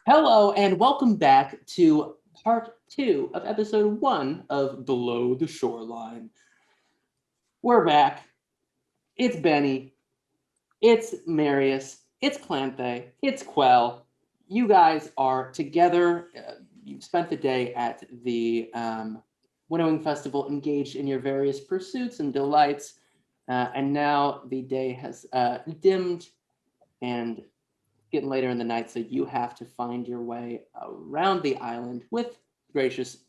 Hello and welcome back to part 2 of episode 1 of Below the Shoreline. We're back. It's Bene. It's Marius. It's Calanthe. It's Qell. You guys are together. You've spent the day at the Winnowing Festival, engaged in your various pursuits and delights. And now the day has dimmed and getting later in the night, so you have to find your way around the island with gracious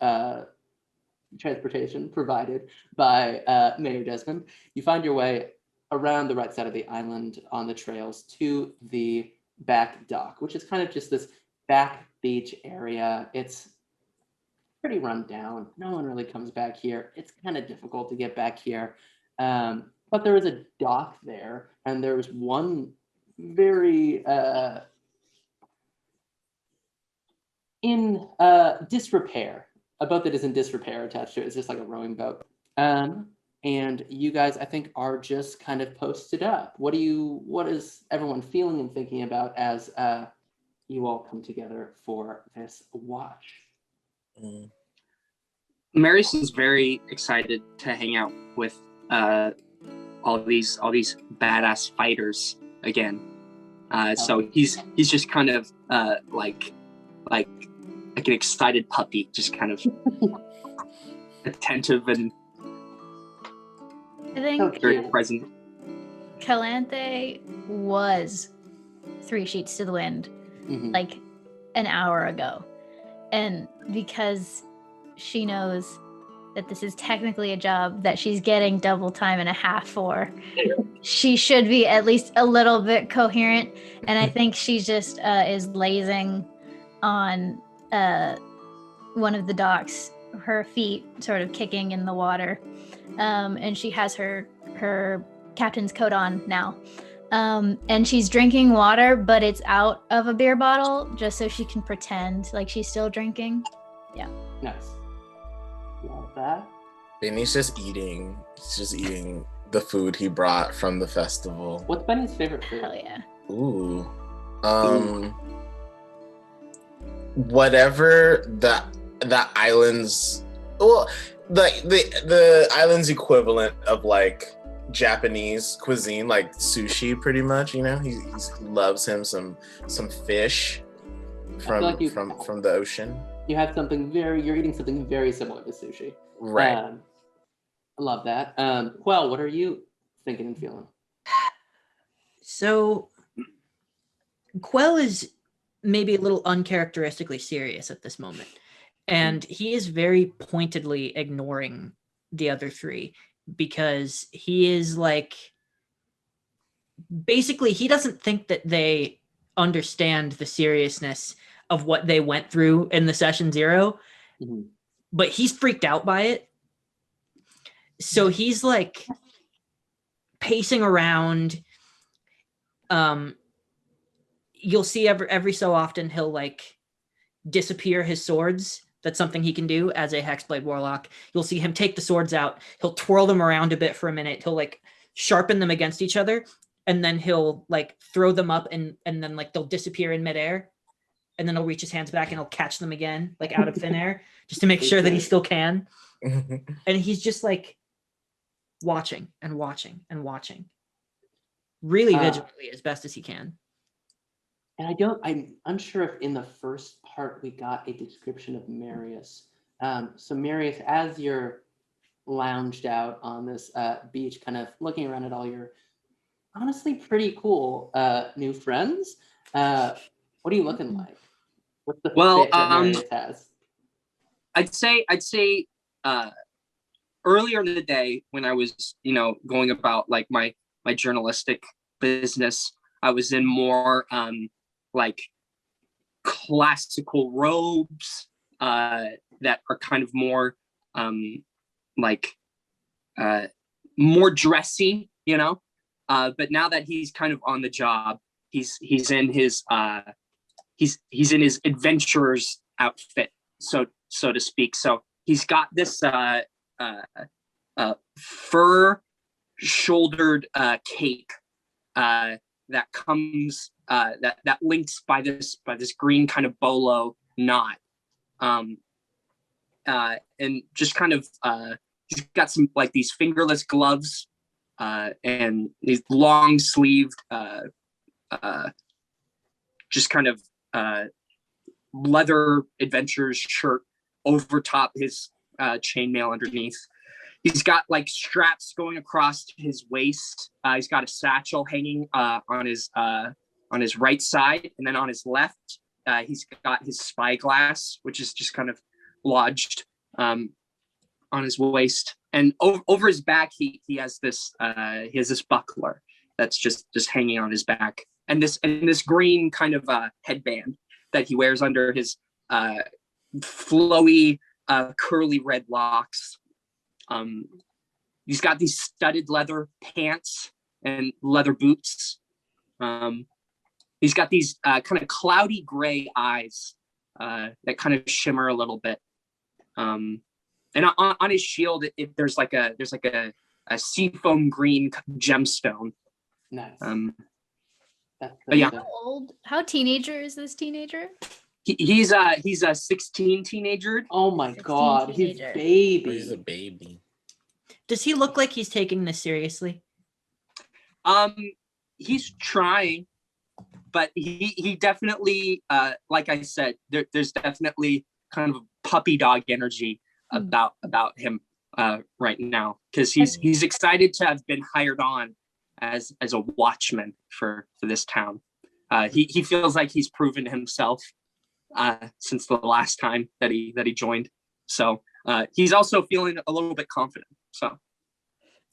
transportation provided by Mayor Desmond. You find your way around the right side of the island on the trails to the back dock, which is kind of just this back beach area. It's pretty run down. No one really comes back here. It's kind of difficult to get back here. But there is a dock there, and there was one very in disrepair. A boat that is in disrepair attached to it. It's just like a rowing boat. And you guys, I think, are just kind of posted up. What is everyone feeling and thinking about as you all come together for this watch? Marius is very excited to hang out with all these badass fighters again. So he's just kind of like an excited puppy, just kind of attentive and I think very present. Calanthe was 3 sheets to the wind like an hour ago. And because she knows that this is technically a job that she's getting double time and a half for, she should be at least a little bit coherent. And I think she just is lazing on one of the docks, her feet sort of kicking in the water. And she has her captain's coat on now. And she's drinking water, but it's out of a beer bottle just so she can pretend like she's still drinking. Yeah. Nice. Love that. Benny's just eating. He's just eating the food he brought from the festival. What's Benny's favorite food? Hell yeah. Ooh. Whatever the island's, well, the island's equivalent of like Japanese cuisine, like sushi, pretty much. You know, he loves him some fish from the ocean. You have you're eating something very similar to sushi. Right. I love that. Qell, what are you thinking and feeling? So Qell is maybe a little uncharacteristically serious at this moment. And he is very pointedly ignoring the other 3 because he is like, basically he doesn't think that they understand the seriousness of what they went through in the session 0, but he's freaked out by it. So he's like pacing around. You'll see every so often he'll like disappear his swords. That's something he can do as a Hexblade Warlock. You'll see him take the swords out. He'll twirl them around a bit for a minute. He'll like sharpen them against each other, and then he'll like throw them up and then like they'll disappear in midair. And then he'll reach his hands back and he'll catch them again, like out of thin air, just to make sure that he still can. And he's just like watching and watching and watching, really vigilantly as best as he can. And I'm unsure if in the first part we got a description of Marius. So Marius, as you're lounged out on this beach, kind of looking around at all your honestly pretty cool new friends, what are you looking like? What's the fit that Marius has? I'd say earlier in the day when I was, going about like my journalistic business, I was in more like classical robes that are kind of more more dressy, but now that he's kind of on the job, he's in his he's in his adventurer's outfit, so to speak. So he's got this fur shouldered cape that comes that links by this green kind of bolo knot, and just kind of he's got some like these fingerless gloves, and these long sleeved, just kind of leather adventures shirt over top his chainmail underneath. He's got like straps going across his waist. He's got a satchel hanging on his right side, and then on his left, he's got his spyglass, which is just kind of lodged on his waist. And over his back, he has this buckler that's just hanging on his back, and this green kind of headband that he wears under his flowy, curly red locks. He's got these studded leather pants and leather boots. He's got these kind of cloudy gray eyes that kind of shimmer a little bit. And on his shield, there's like a seafoam green gemstone. Nice. But yeah. How teenager is this teenager? He's a 16 teenager. Oh my 16 god, he's teenager. baby. He's a baby. Does he look like he's taking this seriously? He's trying, but he definitely, like I said, there's definitely kind of a puppy dog energy about him right now, because he's excited to have been hired on as a watchman for this town. He feels like he's proven himself since the last time that he joined. So he's also feeling a little bit confident. So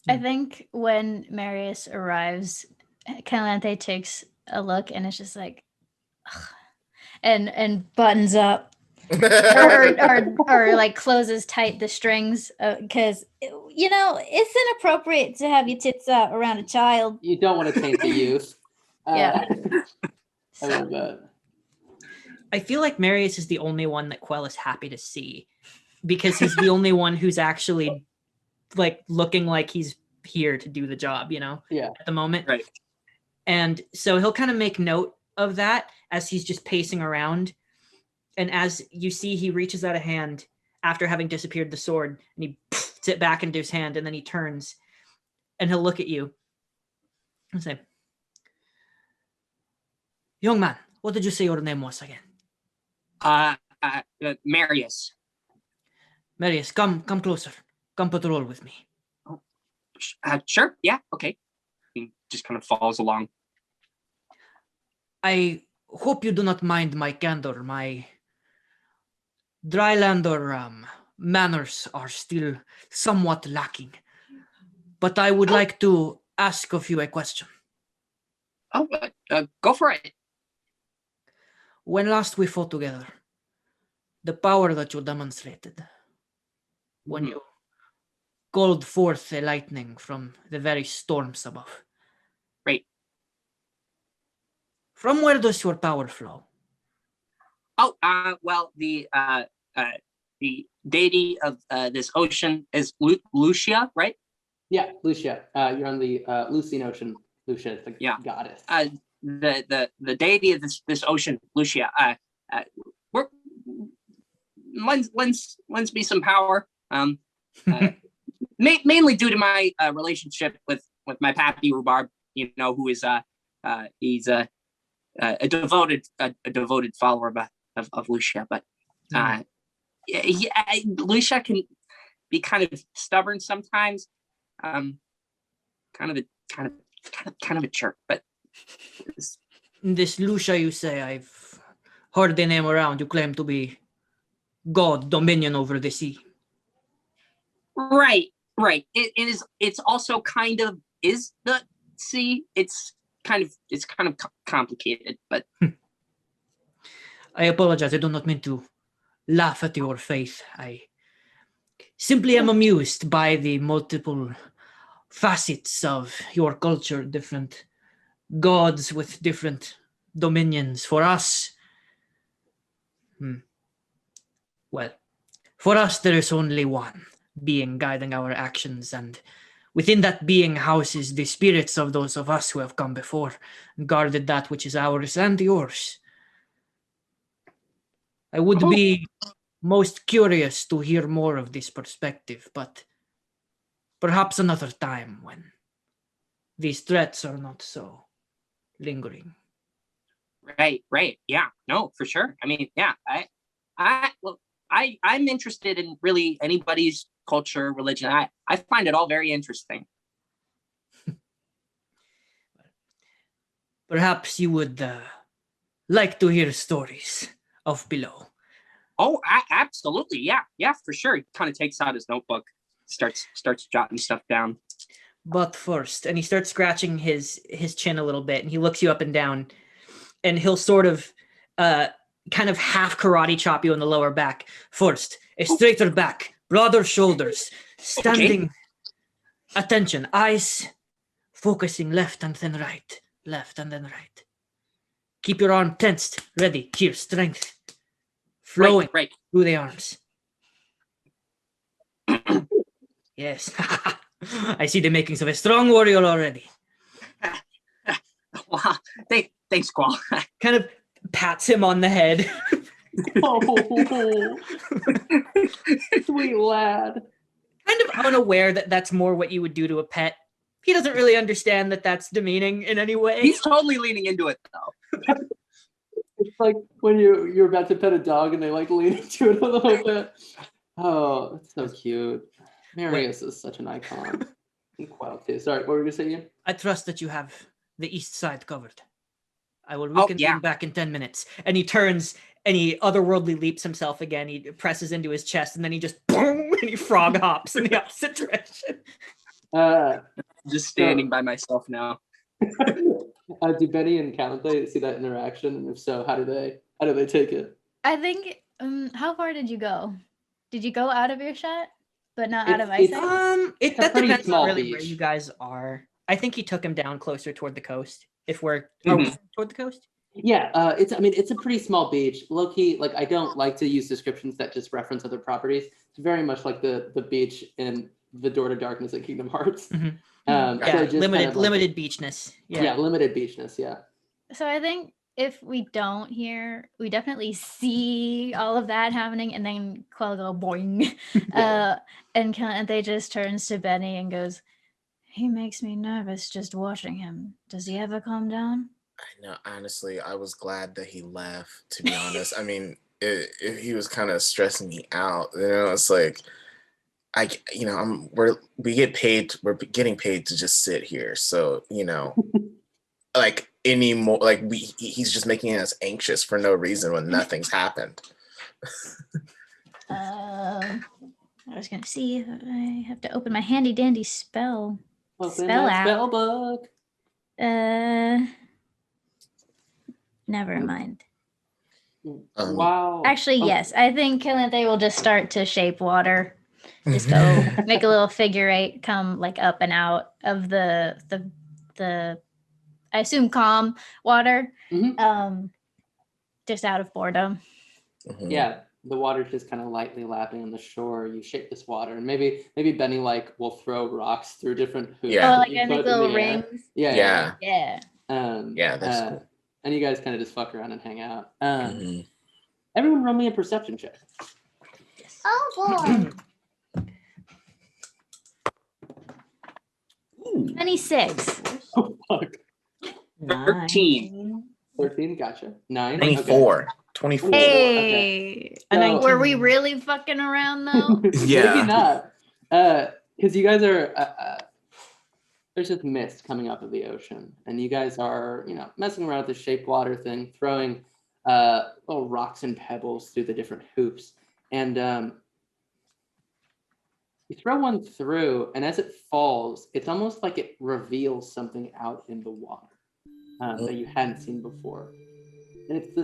I think when Marius arrives, Calanthe takes a look and it's just like, ugh, and buttons up or like closes tight the strings, because it's inappropriate to have your tits out around a child. You don't want to taint the youth. Yeah. I love that. I feel like Marius is the only one that Qell is happy to see, because he's the only one who's actually like looking like he's here to do the job, Yeah. at the moment. Right. And so he'll kind of make note of that as he's just pacing around. And as you see, he reaches out a hand after having disappeared the sword, and he puts it back into his hand, and then he turns and he'll look at you and say, "Young man, what did you say your name was again?" Marius. Marius, come closer. Come patrol with me. Sure. Yeah. Okay. He just kind of follows along. I hope you do not mind my candor. My Drylander manners are still somewhat lacking. But I would like to ask of you a question. Oh, go for it. When last we fought together, the power that you demonstrated, when you called forth a lightning from the very storms above. Right. From where does your power flow? Oh, well, the deity of this ocean is Lucia, right? Yeah, Lucia. You're on the Lucian Ocean. Lucia is the goddess. The deity of this ocean, Lucia, lends me some power. Mainly due to my relationship with my pappy Rhubarb, who is he's a devoted follower of Lucia, but Lucia can be kind of stubborn sometimes, kind of a jerk. But this Lucia, you say, I've heard the name around. You claim to be God, dominion over the sea. Right. It's also kind of is the sea. It's kind of complicated, but I apologize. I do not mean to laugh at your faith. I simply am amused by the multiple facets of your culture, different gods with different dominions. For us, well, for us there is only one being guiding our actions, and within that being houses the spirits of those of us who have come before and guarded that which is ours and yours. I would be most curious to hear more of this perspective, but perhaps another time when these threats are not so lingering. Right. Yeah, no, for sure. I mean, yeah, I'm interested in really anybody's culture, religion. I find it all very interesting. Perhaps you would like to hear stories of below. Oh, absolutely. Yeah, for sure. He kind of takes out his notebook, starts jotting stuff down. But first, and he starts scratching his chin a little bit, and he looks you up and down, and he'll sort of kind of half karate chop you in the lower back. First, a straighter back, broader shoulders, standing. Okay. Attention, eyes focusing left and then right, left and then right. Keep your arm tensed, ready. Here, strength flowing right through the arms. Yes. I see the makings of a strong warrior already. Wow. Thanks, Qell. Kind of pats him on the head. Oh, sweet lad. Kind of unaware that that's more what you would do to a pet. He doesn't really understand that that's demeaning in any way. He's totally leaning into it, though. It's like when you're about to pet a dog and they like lean into it a little bit. Oh, that's so cute. Marius is such an icon. And Qell too. Sorry, what were you gonna say, Ian? I trust that you have the east side covered. I will reconvene back in 10 minutes. And he turns and he otherworldly leaps himself again. He presses into his chest and then he just boom and he frog hops in the opposite direction. Just standing by myself now. Do Bene and Calanthe see that interaction? And if so, how do they take it? I think. How far did you go? Did you go out of your shot, but not out of eyesight? That depends on really where you guys are. I think he took him down closer toward the coast. If we're toward the coast. Yeah, it's a pretty small beach. Low key, like I don't like to use descriptions that just reference other properties. It's very much like the beach in the Door to Darkness at Kingdom Hearts. Mm-hmm. So just limited beachness. Yeah, limited beachness. Yeah. So I think if we don't hear, we definitely see all of that happening, and then Qell go boing, and Calanthe just turns to Bene and goes, "He makes me nervous just watching him. Does he ever calm down?" I know. Honestly, I was glad that he left. To be honest, I mean, he was kind of stressing me out. It's like. We're getting paid to just sit here. So, like anymore, like he's just making us anxious for no reason when nothing's happened. I was gonna see if I have to open my handy dandy spell that spell book. Never mind. Wow. Actually, yes. I think Calanthe will just start to shape water. Just go make a little figure eight, come like up and out of the I assume calm water. Mm-hmm. Just out of boredom. Mm-hmm. Yeah, the water's just kind of lightly lapping on the shore. You shape this water, and maybe Bene will throw rocks through different hoops. Yeah. Oh, like I make little rings. Yeah. That's cool. And you guys kind of just fuck around and hang out. Everyone roll me a perception check. Oh boy. 26. Oh fuck. 13. 13, gotcha. 9. 24. Okay. 24. Hey. Okay. Were we really fucking around though? Yeah. Maybe not. Because you guys are there's just mist coming up of the ocean, and you guys are, messing around with the shaped water thing, throwing little rocks and pebbles through the different hoops. And you throw one through, and as it falls, it's almost like it reveals something out in the water that you hadn't seen before. And it's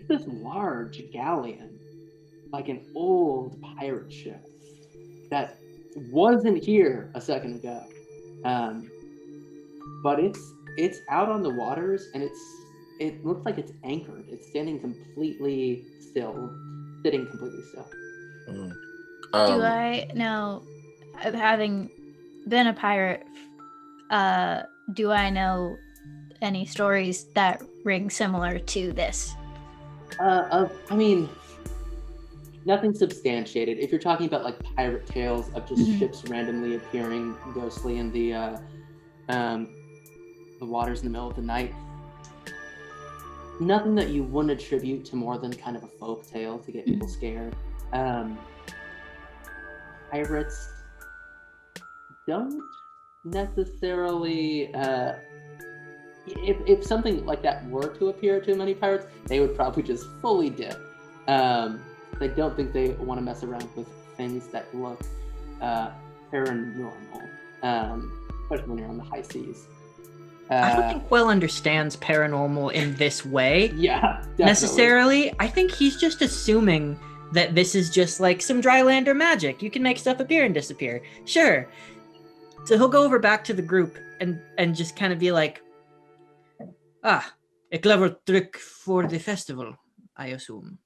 this large galleon, like an old pirate ship that wasn't here a second ago. But it's out on the waters, and it looks like it's anchored. It's standing completely still, sitting completely still. Do I know, having been a pirate, do I know any stories that ring similar to this? I mean, nothing substantiated. If you're talking about like pirate tales of just ships randomly appearing ghostly in the waters in the middle of the night, nothing that you wouldn't attribute to more than kind of a folk tale to get people scared. Pirates don't necessarily. If something like that were to appear to many pirates, they would probably just fully dip. They don't think they want to mess around with things that look paranormal, especially when you're on the high seas. I don't think Qell understands paranormal in this way. Yeah, definitely. Necessarily. I think he's just assuming that this is just like some drylander magic. You can make stuff appear and disappear. Sure. So he'll go over back to the group and just kind of be like, a clever trick for the festival, I assume.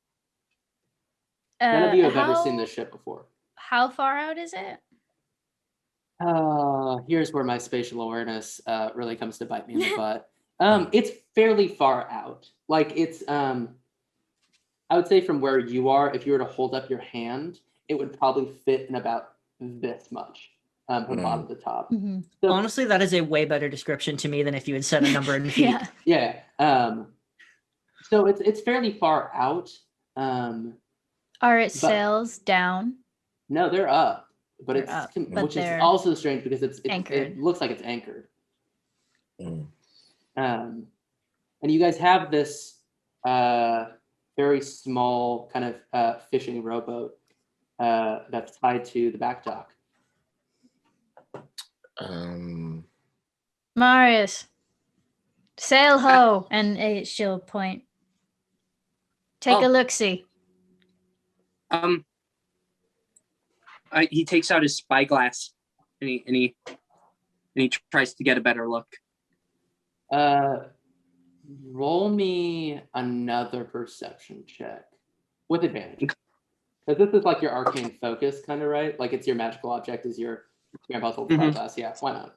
None of you have ever seen this ship before. How far out is it? Here's where my spatial awareness really comes to bite me in the butt. It's fairly far out. Like it's, I would say from where you are, if you were to hold up your hand, it would probably fit in about this much. From bottom to top. So, honestly, that is a way better description to me than if you had said a number in feet. Yeah. So it's fairly far out. Are its sails down? No, they're up, but it's up, which is also strange because it's anchored. It looks like it's anchored. And you guys have this very small kind of fishing rowboat that's tied to the back dock. Marius, sail ho, and she'll point. Take a look-see. He takes out his spyglass and he tries to get a better look. Roll me another perception check with advantage. Because this is like your arcane focus, kind of, right? Like it's your magical object is your grandpa's old spyglass. Yeah, why not?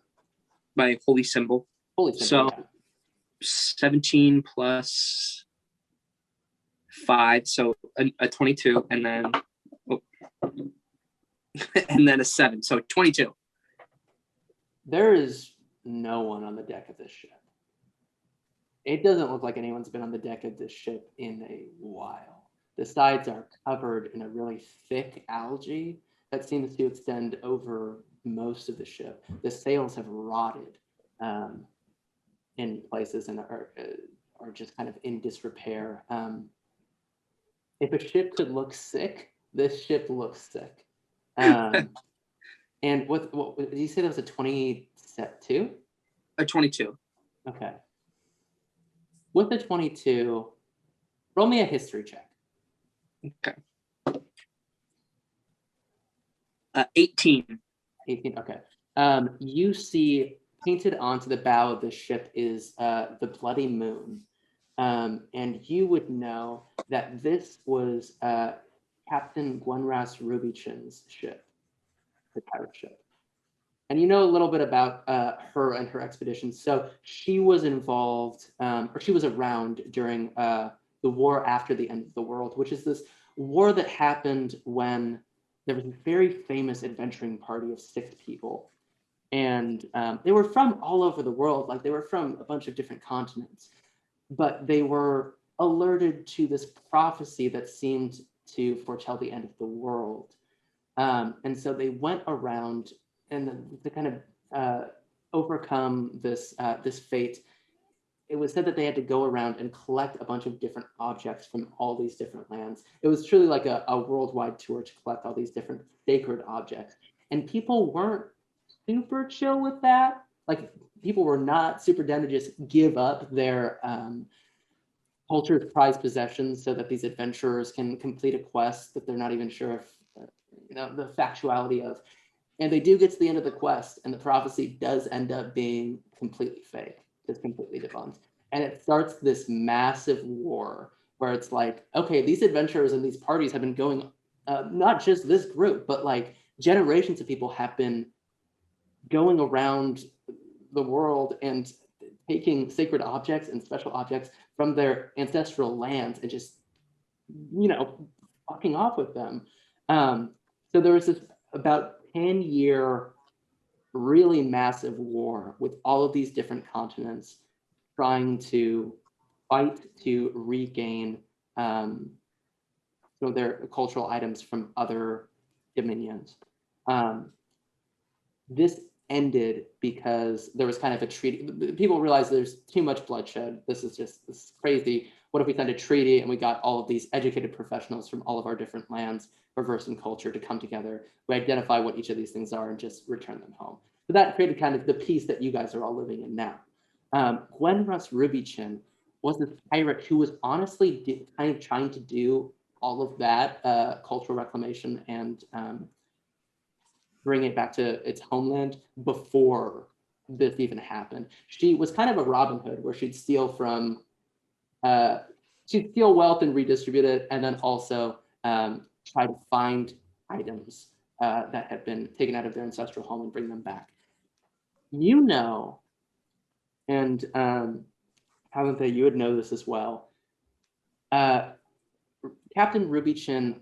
My holy symbol. Holy symbol. So 17 plus 5, so a 22, and then and then a 7, so 22. There is no one on the deck of this ship. It doesn't look like anyone's been on the deck of this ship in a while. The sides are covered in a really thick algae that seems to extend over most of the ship. The sails have rotted in places and are just kind of in disrepair. If a ship could look sick, this ship looks sick. And what did you say that was a 22? A 22. Okay. With the 22, roll me a history check. Okay. 18. 18, okay. You see painted onto the bow of the ship is the Bloody Moon. And you would know that this was Captain Gwenras Rubichin's ship, the pirate ship. And you know a little bit about her and her expedition. So she was involved, or she was around during the war after the end of the world, which is this war that happened when there was a very famous adventuring party of 6 people. And they were from all over the world, like they were from a bunch of different continents, but they were alerted to this prophecy that seemed to foretell the end of the world. And so they went around and to kind of overcome this fate. It was said that they had to go around and collect a bunch of different objects from all these different lands. It was truly like a worldwide tour to collect all these different sacred objects. And people weren't super chill with that. Like people were not super down to just give up their culture's prized possessions so that these adventurers can complete a quest that they're not even sure if, the factuality of. And they do get to the end of the quest, and the prophecy does end up being completely fake. It's completely debunked. And it starts this massive war where it's like, okay, these adventurers and these parties have been going, not just this group, but like generations of people have been going around the world and taking sacred objects and special objects from their ancestral lands and just, fucking off with them. So there was this about 10-year, really massive war with all of these different continents trying to fight to regain their cultural items from other dominions. This ended because there was kind of a treaty. People realized there's too much bloodshed. This is crazy. What if we signed a treaty and we got all of these educated professionals from all of our different lands, reverse in culture, to come together? We identify what each of these things are and just return them home. So that created kind of the peace that you guys are all living in now. Gwenruss Rubichin was this pirate who was honestly kind of trying to do all of that cultural reclamation and bring it back to its homeland before this even happened. She was kind of a Robin Hood, where she'd steal wealth and redistribute it, and then also try to find items that had been taken out of their ancestral home and bring them back. And Calanthe, you would know this as well. Captain Rubichin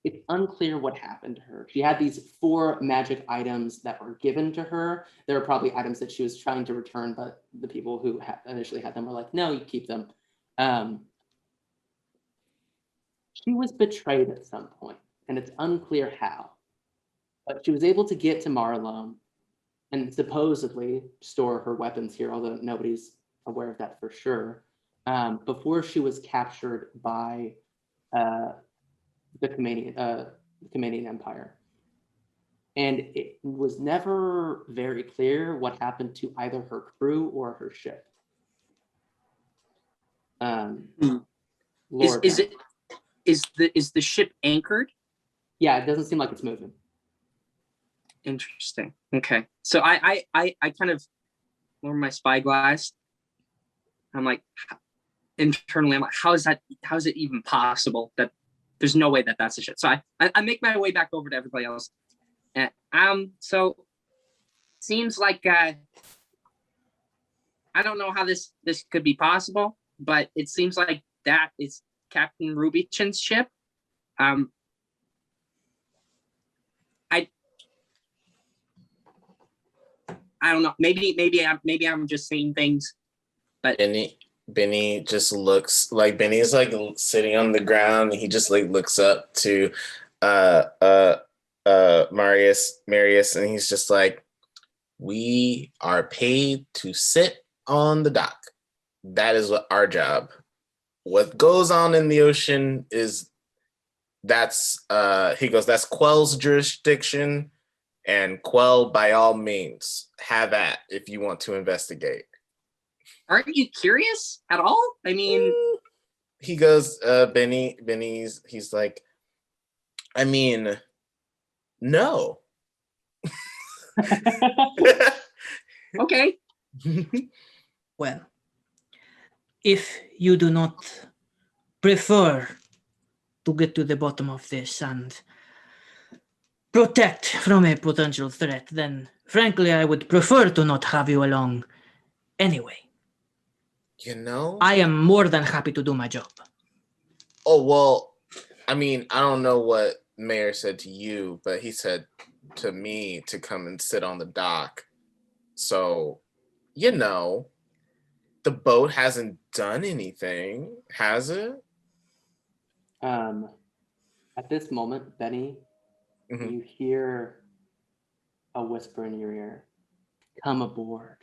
it's unclear what happened to her. She had these 4 magic items that were given to her. There were probably items that she was trying to return, but the people who initially had them were like, no, you keep them. She was betrayed at some point, and it's unclear how. But she was able to get to Marlone and supposedly store her weapons here, although nobody's aware of that for sure, before she was captured by the Canadian Empire. And it was never very clear what happened to either her crew or her ship. Is the ship anchored? Yeah, it doesn't seem like it's moving. Interesting. Okay. So I kind of lower my spyglass. I'm like, internally, I'm like, how is it even possible that there's no way that that's a ship? So I make my way back over to everybody else. So seems like I don't know how this could be possible, but it seems like that is Captain Rubichin's ship. I don't know. Maybe I'm just saying things, but Bene just looks like Benny's like sitting on the ground. And he just like looks up to Marius, and he's just like, we are paid to sit on the dock. That is what our job. What goes on in the ocean that's Qell's jurisdiction, and Qell, by all means, have at if you want to investigate. Aren't you curious at all? I mean, he goes, he's like, I mean, no. Okay. Well, if you do not prefer to get to the bottom of this and protect from a potential threat, then frankly, I would prefer to not have you along anyway. I am more than happy to do my job. Oh, well, I mean, I don't know what Mayor said to you, but he said to me to come and sit on the dock. So, the boat hasn't done anything, has it? At this moment, Benny, you hear a whisper in your ear, come aboard.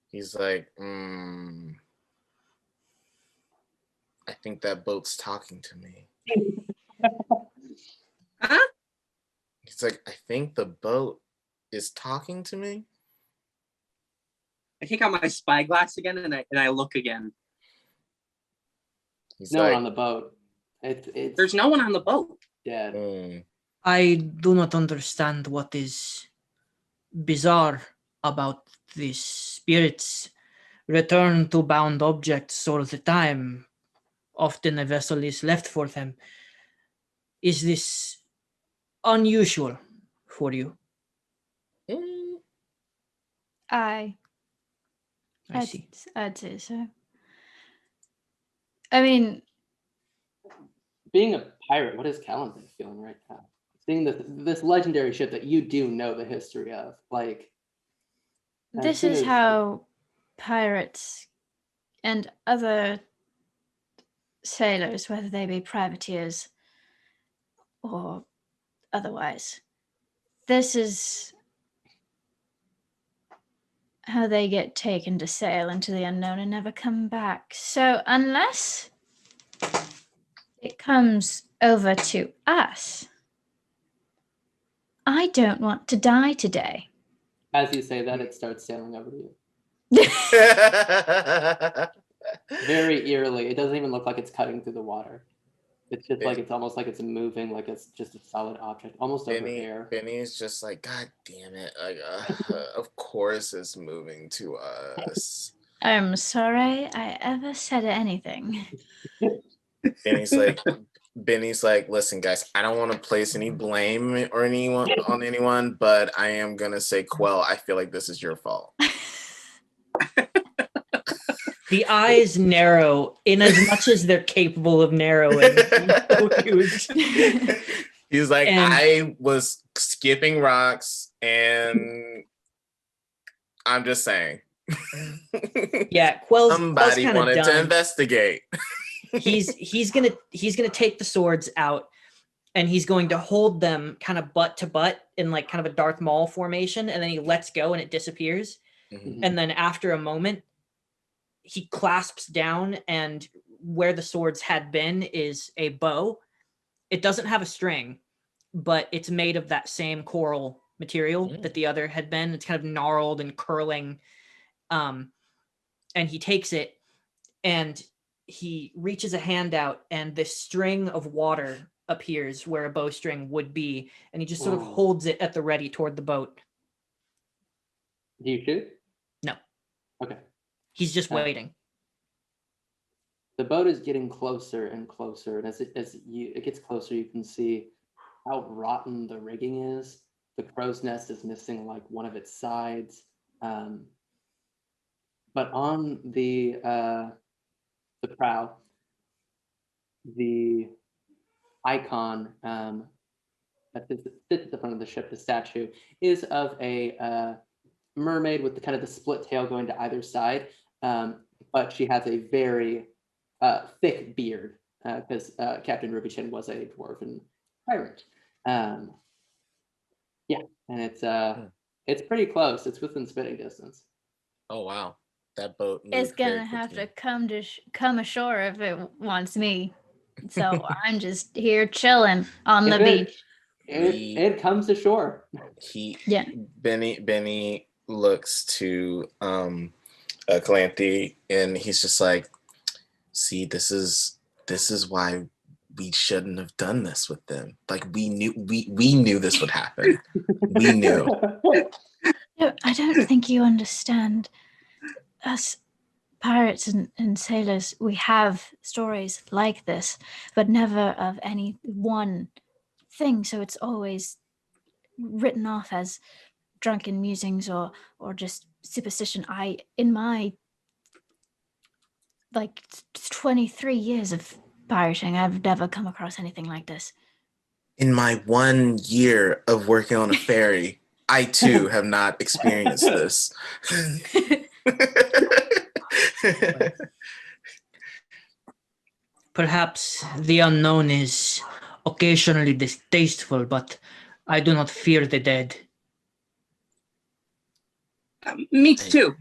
He's like, I think that boat's talking to me. Huh? He's like, I think the boat is talking to me. I take out my spyglass again and I look again. He's no one on the boat. There's no one on the boat. Dead. I do not understand what is bizarre about these spirits. Return to bound objects all the time. Often a vessel is left for them. Is this unusual for you? I see. I'd say so. I mean, being a pirate, what is Calanthe feeling right now? Seeing this legendary ship that you do know the history of, like. this is how pirates and other sailors, whether they be privateers or otherwise, this is how they get taken to sail into the unknown and never come back. So unless it comes over to us, I don't want to die today. As you say that, it starts sailing over you. Very eerily. It doesn't even look like it's cutting through the water. It's just like, it's almost like it's moving, like it's just a solid object, almost over air. Benny's just like, God damn it. Like, of course it's moving to us. I'm sorry I ever said anything. Benny's like, listen, guys, I don't want to place any blame or anyone, but I am gonna say, Qell, I feel like this is your fault. The eyes narrow in as much as they're capable of narrowing. He's like, I was skipping rocks, and I'm just saying. Yeah, Qell's Somebody wanted to investigate. he's gonna take the swords out, and he's going to hold them kind of butt to butt in like kind of a Darth Maul formation, and then he lets go and it disappears. Mm-hmm. And then after a moment, he clasps down, and where the swords had been is a bow. It doesn't have a string, but it's made of that same coral material that the other had been. It's kind of gnarled and curling. And he takes it, and he reaches a hand out, and this string of water appears where a bowstring would be, and he just sort of holds it at the ready toward the boat. Do you shoot? No. Okay. He's just waiting. The boat is getting closer and closer, and as it gets closer, you can see how rotten the rigging is. The crow's nest is missing like one of its sides, but on the prow, the icon that sits at the front of the ship, the statue, is of a mermaid with the split tail going to either side, but she has a very thick beard because Captain Rubichin was a dwarven pirate. And it's pretty close. It's within spitting distance. Oh wow, that boat is gonna have to come ashore if it wants me. So I'm just here chilling on the beach. It comes ashore. Bene looks to Calanthe, and he's just like, see, this is why we shouldn't have done this with them. Like we knew this would happen. We knew. No, I don't think you understand. Us pirates and sailors, we have stories like this, but never of any one thing. So it's always written off as drunken musings or just superstition. In my 23 years of pirating, I've never come across anything like this. In my 1 year of working on a ferry, I too have not experienced this. Perhaps the unknown is occasionally distasteful, but I do not fear the dead. Me too.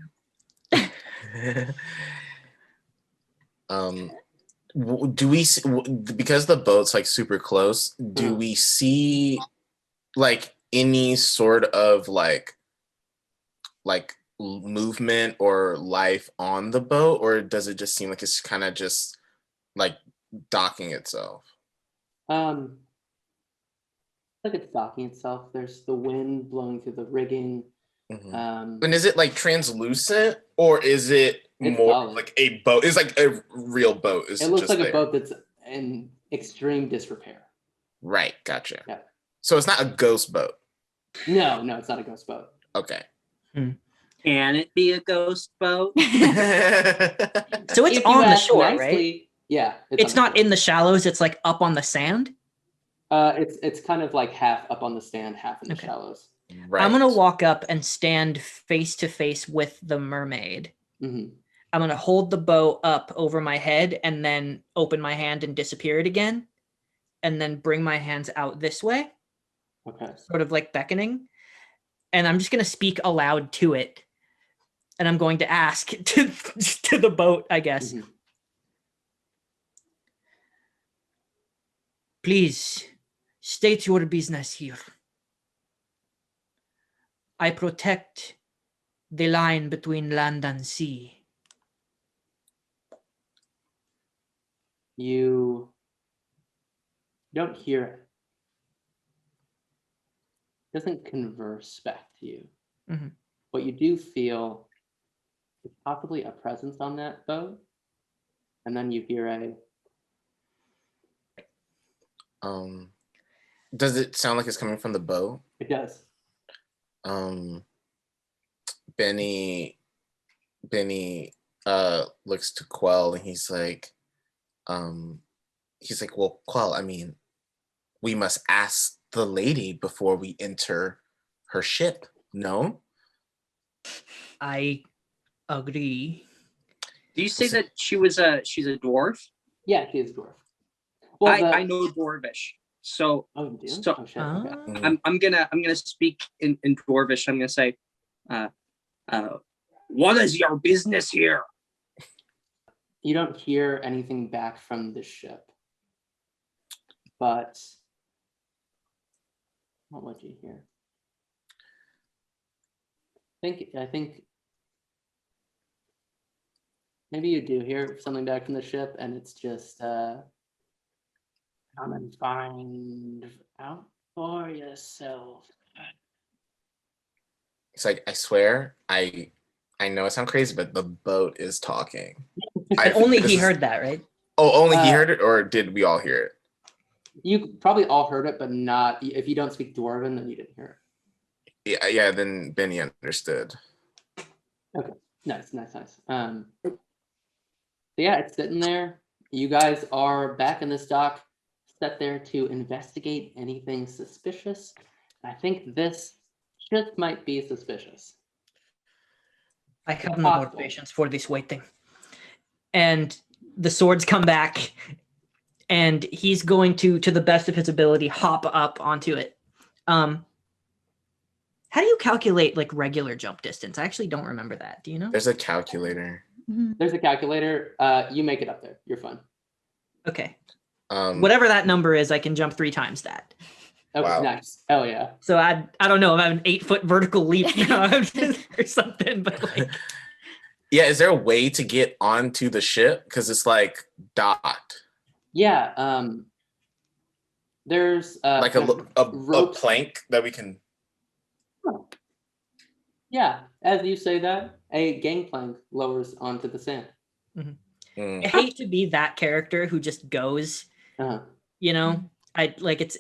Do we see, because the boat's super close, do we see any sort of like movement or life on the boat, or does it just seem like it's kind of just docking itself? It's docking itself. There's the wind blowing through the rigging. Mm-hmm. And is it translucent, or is it more solid? Like a boat? It's like a real boat. It looks like a boat that's in extreme disrepair. Right, gotcha. Yeah. So it's not a ghost boat. No, it's not a ghost boat. Okay. Can it be a ghost boat? So it's If you on the ask shore, right? nicely, yeah. It's on the not shore. in the shallows. It's like up on the sand. It's kind of like half up on the stand, half in the Okay. shallows. Right. I'm gonna walk up and stand face to face with the mermaid. Mm-hmm. I'm gonna hold the bow up over my head and then open my hand and disappear it again, and then bring my hands out this way, Okay. sort of like beckoning. And I'm just gonna speak aloud to it, and I'm going to ask to the boat, I guess. Mm-hmm. Please state your business here. I protect the line between land and sea. You don't hear it. It doesn't converse back to you. Mm-hmm. What you do feel is possibly a presence on that boat, and then you hear a. Does it sound like it's coming from the bow? It does. Bene looks to Qell and he's like, well, Qell, I mean, we must ask the lady before we enter her ship, no? I agree. Do you say that she's a dwarf? Yeah, she is a dwarf. Well, I know Dwarvish, so Oh, you do? so- Oh, shit. Okay. I'm gonna speak in Dwarvish. I'm gonna say, what is your business here? You don't hear anything back from the ship, but what would you hear? I think maybe you do hear something back from the ship, and it's just come and find out for yourself. It's like, I swear, I know it sounds crazy, but the boat is talking. And only he heard that, right? Oh, only he heard it, or did we all hear it? You probably all heard it, but not if you don't speak Dwarven, then you didn't hear Yeah, then Benny understood. it. Okay, nice. So yeah, it's sitting there. You guys are back in this dock, set there to investigate anything suspicious. I think this just might be suspicious. I have no more patience for this waiting. And the swords come back, and he's going to the best of his ability, hop up onto it. How do you calculate like regular jump distance? I actually don't remember that. Do you know? There's a calculator. There's a calculator. You make it up there. You're fine. Okay. Whatever that number is, I can jump 3 times that. Okay, Wow. nice. Oh yeah. So I don't know. I'm an 8-foot vertical leap now or something, but like. Yeah, is there a way to get onto the ship? Because it's like docked. Yeah. There's Like a ropes. plank that we can. Yeah, as you say that, a gangplank lowers onto the sand. I hate to be that character who just goes. You know, it's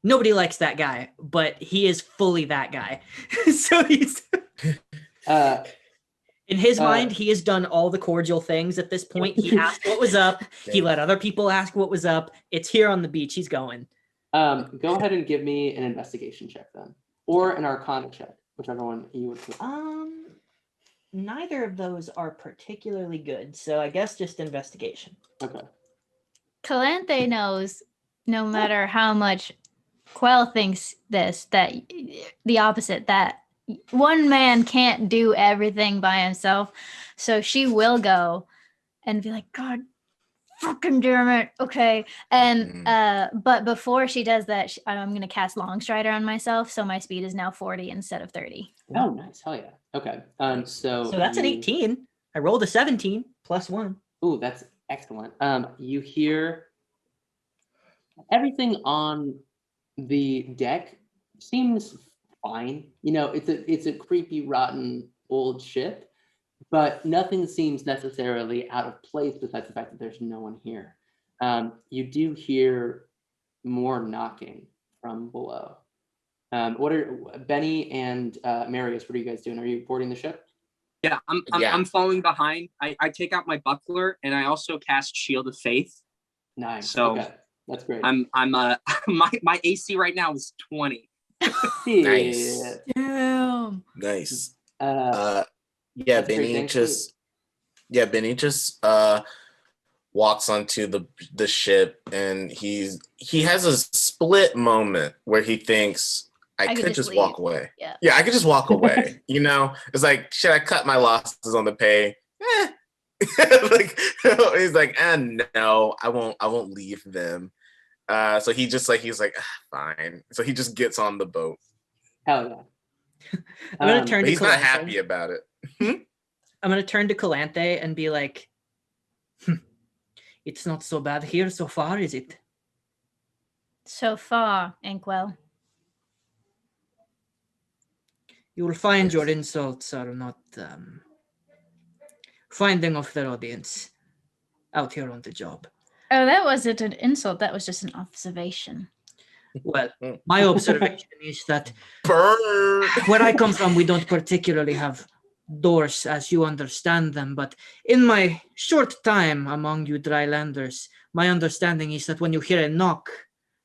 nobody likes that guy, but he is fully that guy. So he's in his mind, he has done all the cordial things at this point. He asked what was up. He let other people ask what was up. It's here on the beach. He's going. Go ahead and give me an investigation check then, or an Arcana check, whichever one you would prefer. Neither of those are particularly good, so I guess just investigation. Okay. Calanthe knows, no matter how much Qell thinks this, that the opposite, that one man can't do everything by himself. So she will go and be like, God fucking damn it. Okay. And but before she does that, I'm gonna cast Long Strider on myself, so my speed is now 40 instead of 30. Oh, nice. Hell yeah. Okay. So that's an 18. I rolled a 17 plus 1. Ooh, that's excellent. You hear everything on the deck seems fine. You know, it's a creepy, rotten old ship, but nothing seems necessarily out of place besides the fact that there's no one here. You do hear more knocking from below. What are Benny and Marius? What are you guys doing? Are you boarding the ship? Yeah, I'm following behind. I take out my buckler and I also cast Shield of Faith. Nice. So okay, that's great. I'm my AC right now is 20. Nice. Damn. Nice. That's a great Benny thing, just walks onto the ship, and he has a split moment where he thinks, I could just walk away. Yeah, I could just walk away. It's like, should I cut my losses on the pay? Like, he's like, no, I won't leave them. So he's like, fine. So he just gets on the boat. Hell yeah. I'm gonna turn But to he's Calanthe. not happy about it. I'm gonna turn to Calanthe and be like, it's not so bad here so far, is it? So far, Inkwell. You will find your insults are not finding of their audience out here on the job. Oh, that wasn't an insult. That was just an observation. Well, my observation is that Burn. where I come from, we don't particularly have doors as you understand them, but in my short time among you drylanders, my understanding is that when you hear a knock,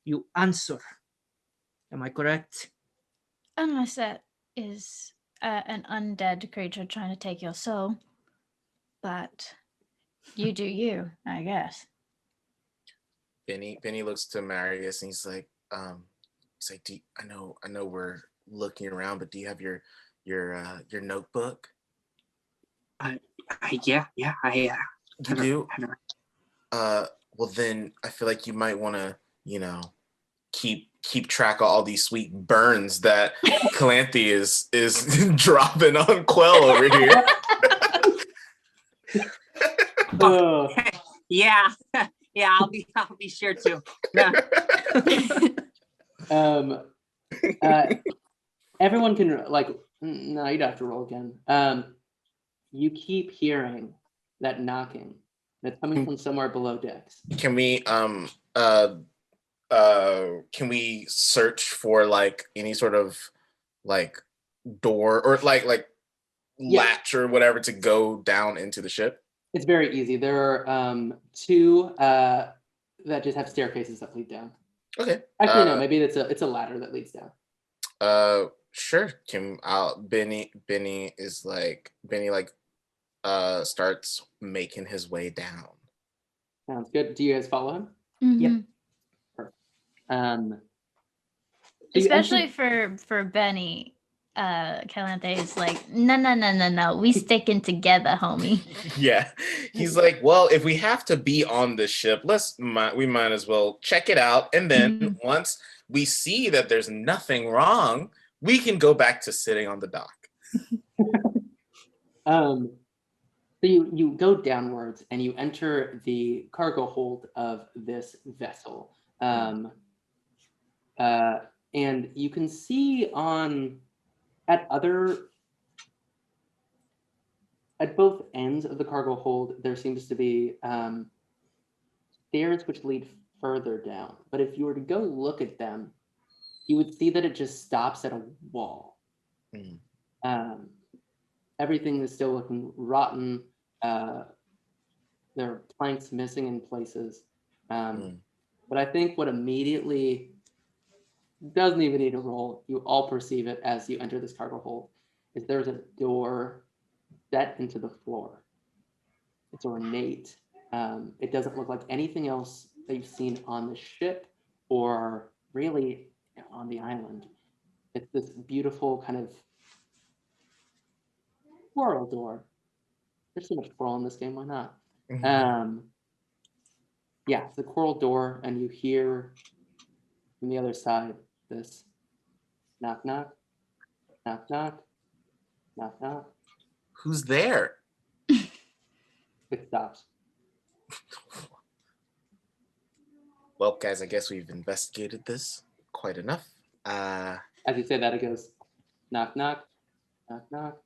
you answer. Am I correct? Unless that is an undead creature trying to take your soul. But you do you, I guess. Benny looks to Marius and he's like, I know we're looking around, but do you have your notebook? Yeah, I You do? Well then I feel like you might want to, keep track of all these sweet burns that Calanthe is dropping on Qell over here. Yeah, I'll be sure to. Yeah. Everyone can no, you don't have to roll again. You keep hearing that knocking that's coming from somewhere below decks. Can we search for like any sort of like door or like latch or whatever to go down into the ship? It's very easy. There are two that just have staircases that lead down. Okay. Actually, no. Maybe it's a ladder that leads down. Sure. Benny starts making his way down. Sounds good. Do you guys follow him? Mm-hmm. Yep. Perfect. Especially for Benny, Calanthe is like, no, we sticking together, homie. Yeah, he's like, well, if we have to be on the ship, we might as well check it out, and then once we see that there's nothing wrong, we can go back to sitting on the dock. So you go downwards and you enter the cargo hold of this vessel, and you can see at both ends of the cargo hold there seems to be stairs which lead further down. But if you were to go look at them, you would see that it just stops at a wall. Everything is still looking rotten. There are planks missing in places. But I think what immediately doesn't even need a roll, you all perceive it as you enter this cargo hold, is there's a door set into the floor. It's ornate. It doesn't look like anything else that you've seen on the ship or really on the island. It's this beautiful kind of floral door. There's so much coral in this game, why not? Yeah, it's a coral door, and you hear from the other side this knock, knock, knock, knock, knock, knock. Who's there? It stops. Well, guys, I guess we've investigated this quite enough. As you say that, it goes knock, knock, knock, knock,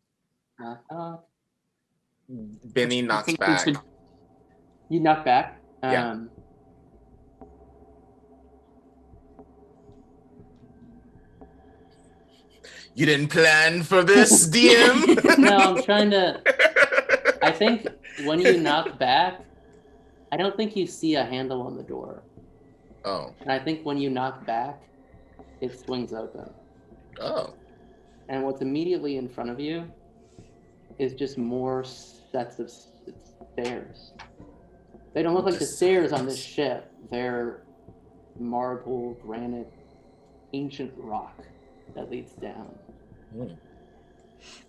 knock, knock. Benny knocks back. You knock back. Yeah. You didn't plan for this, DM? No, I'm trying to. I think when you knock back, I don't think you see a handle on the door. Oh. And I think when you knock back, it swings open. Oh. And what's immediately in front of you is just more sets of stairs. They don't look like the stairs on this ship. They're marble, granite, ancient rock that leads down.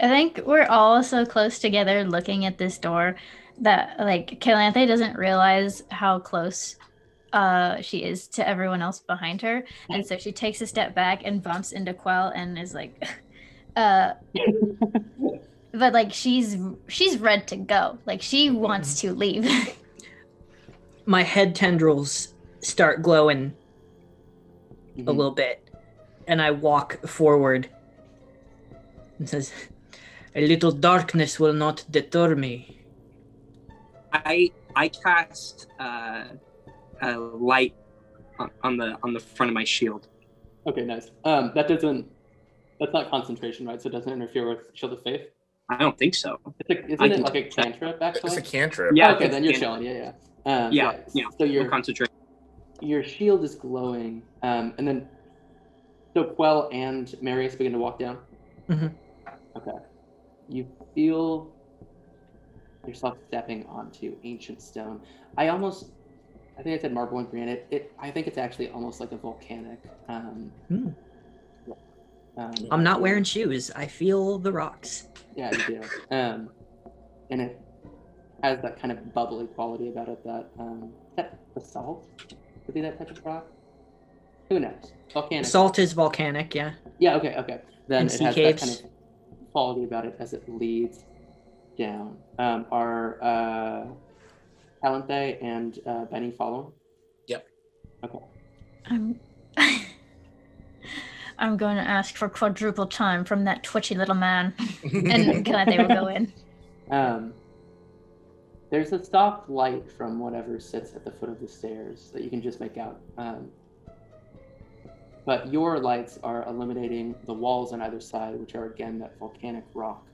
I think we're all so close together looking at this door that like Calanthe doesn't realize how close she is to everyone else behind her, and so she takes a step back and bumps into Qell and is like but like she's ready to go. Like she wants to leave. My head tendrils start glowing a little bit, and I walk forward and says, "A little darkness will not deter me." I cast a light on the front of my shield. Okay, nice. That's not concentration, right? So it doesn't interfere with Shield of Faith? I don't think so. Isn't it like a cantrip, actually? It's a cantrip. Yeah. Okay, then you're chilling, yeah. Yeah. So We'll concentrate. your shield is glowing, and then so Qell and Marius begin to walk down. Mhm. Okay. You feel yourself stepping onto ancient stone. I think I said marble and granite. I think it's actually almost like a volcanic. I'm not wearing shoes. I feel the rocks. Yeah, you do. And it has that kind of bubbly quality about it that basalt would be that type of rock. Who knows? Volcanic. Salt is volcanic, yeah. Yeah. Okay. Then And it sea has caves. that kind of quality about it as it leads down. Are Calanthe and Bene following? Yep. Okay. I'm going to ask for quadruple time from that twitchy little man, and Calanthe will go in. There's a soft light from whatever sits at the foot of the stairs that you can just make out. But your lights are illuminating the walls on either side, which are again that volcanic rock.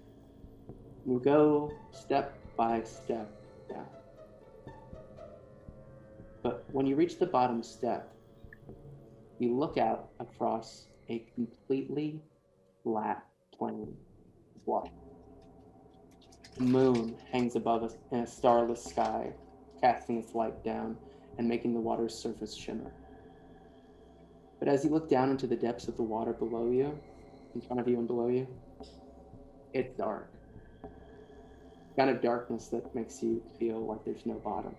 You go step by step down. But when you reach the bottom step, you look out across a completely flat plain of water. The moon hangs above us in a starless sky, casting its light down and making the water's surface shimmer. But as you look down into the depths of the water below you, in front of you and below you, it's dark. Kind of darkness that makes you feel like there's no bottom.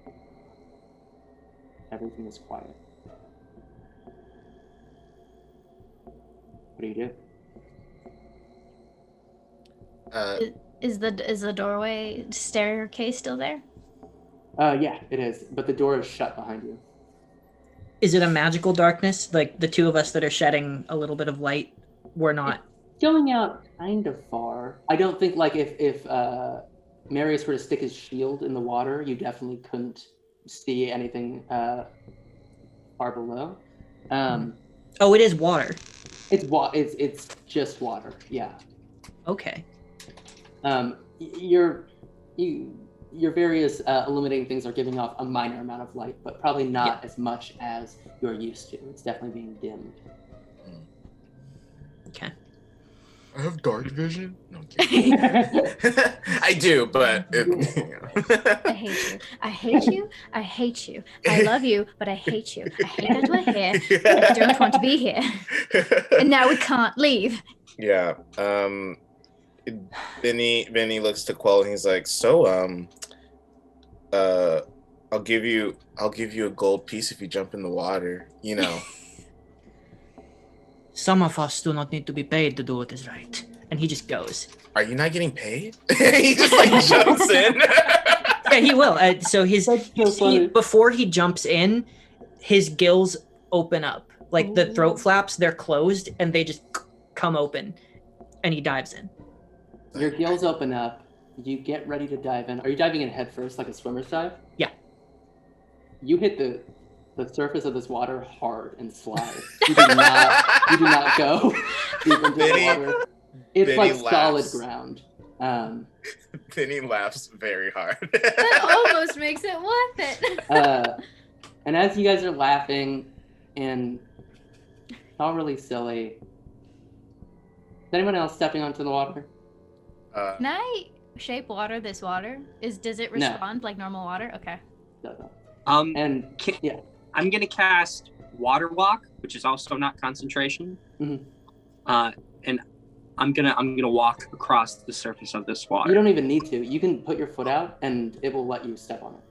Everything is quiet. What do you do? Is the doorway staircase still there? Yeah, it is. But the door is shut behind you. Is it a magical darkness? Like the two of us that are shedding a little bit of light, we're not. It's going out kind of far. I don't think like if Marius were to stick his shield in the water, you definitely couldn't see anything far below. Oh, it is water. It's just water. Yeah. Okay. Your various illuminating things are giving off a minor amount of light, but probably not as much as you're used to. It's definitely being dimmed. Okay. I have dark vision. No, I'm kidding. I do, but I hate you. I hate you. I hate you. I love you, but I hate you. I hate that we're here. I don't want to be here. And now we can't leave. Yeah. Benny looks to Qell and he's like, "So, I'll give you a gold piece if you jump in the water. You know." Some of us do not need to be paid to do what is right. And he just goes. Are you not getting paid? He just like jumps in. Yeah, he will. So That's so funny. before he jumps in, his gills open up. Like the throat flaps, they're closed and they just come open. And he dives in. Your gills open up. You get ready to dive in. Are you diving in head first, like a swimmer's dive? Yeah. You hit the surface of this water hard and slide. You do not go deep into the water. It's Then like he solid laughs. ground. Then he laughs very hard. That almost makes it worth it. And as you guys are laughing and all really silly, is anyone else stepping onto the water? Can I shape water this water? Does it No. respond like normal water? Okay. No. And Yeah. I'm gonna cast Water Walk, which is also not concentration. Mhm. And I'm gonna walk across the surface of this water. You don't even need to. You can put your foot out, and it will let you step on it.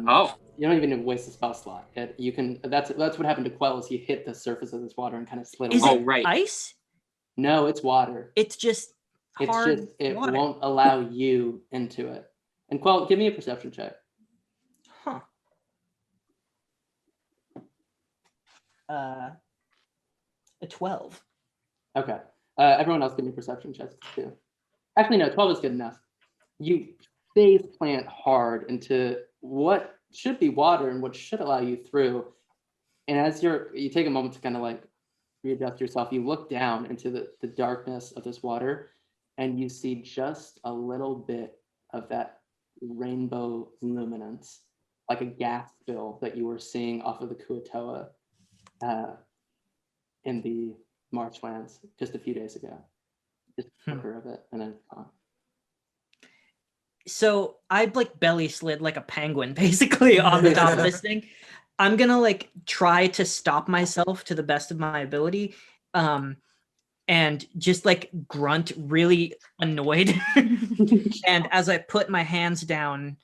Oh, You don't even need to waste a spell slot. You can. That's what happened to Qell. Is he hit the surface of this water and kind of slid Is away. Oh, it right. ice? No, it's water. It's just It's hard just it water. won't allow you into it. And Qell, give me a perception check. Huh. A 12. Okay. Everyone else give me perception checks too. Actually, no, 12 is good enough. You face plant hard into what should be water and what should allow you through. And as you take a moment to kind of like readjust yourself, you look down into the darkness of this water and you see just a little bit of that rainbow luminance, like a gas spill that you were seeing off of the Kuatoa in the marshlands just a few days ago. Just a flicker of it, and then gone. So I like belly slid like a penguin basically on the top of this thing. I'm gonna like try to stop myself to the best of my ability. And just like grunt really annoyed. And as I put my hands down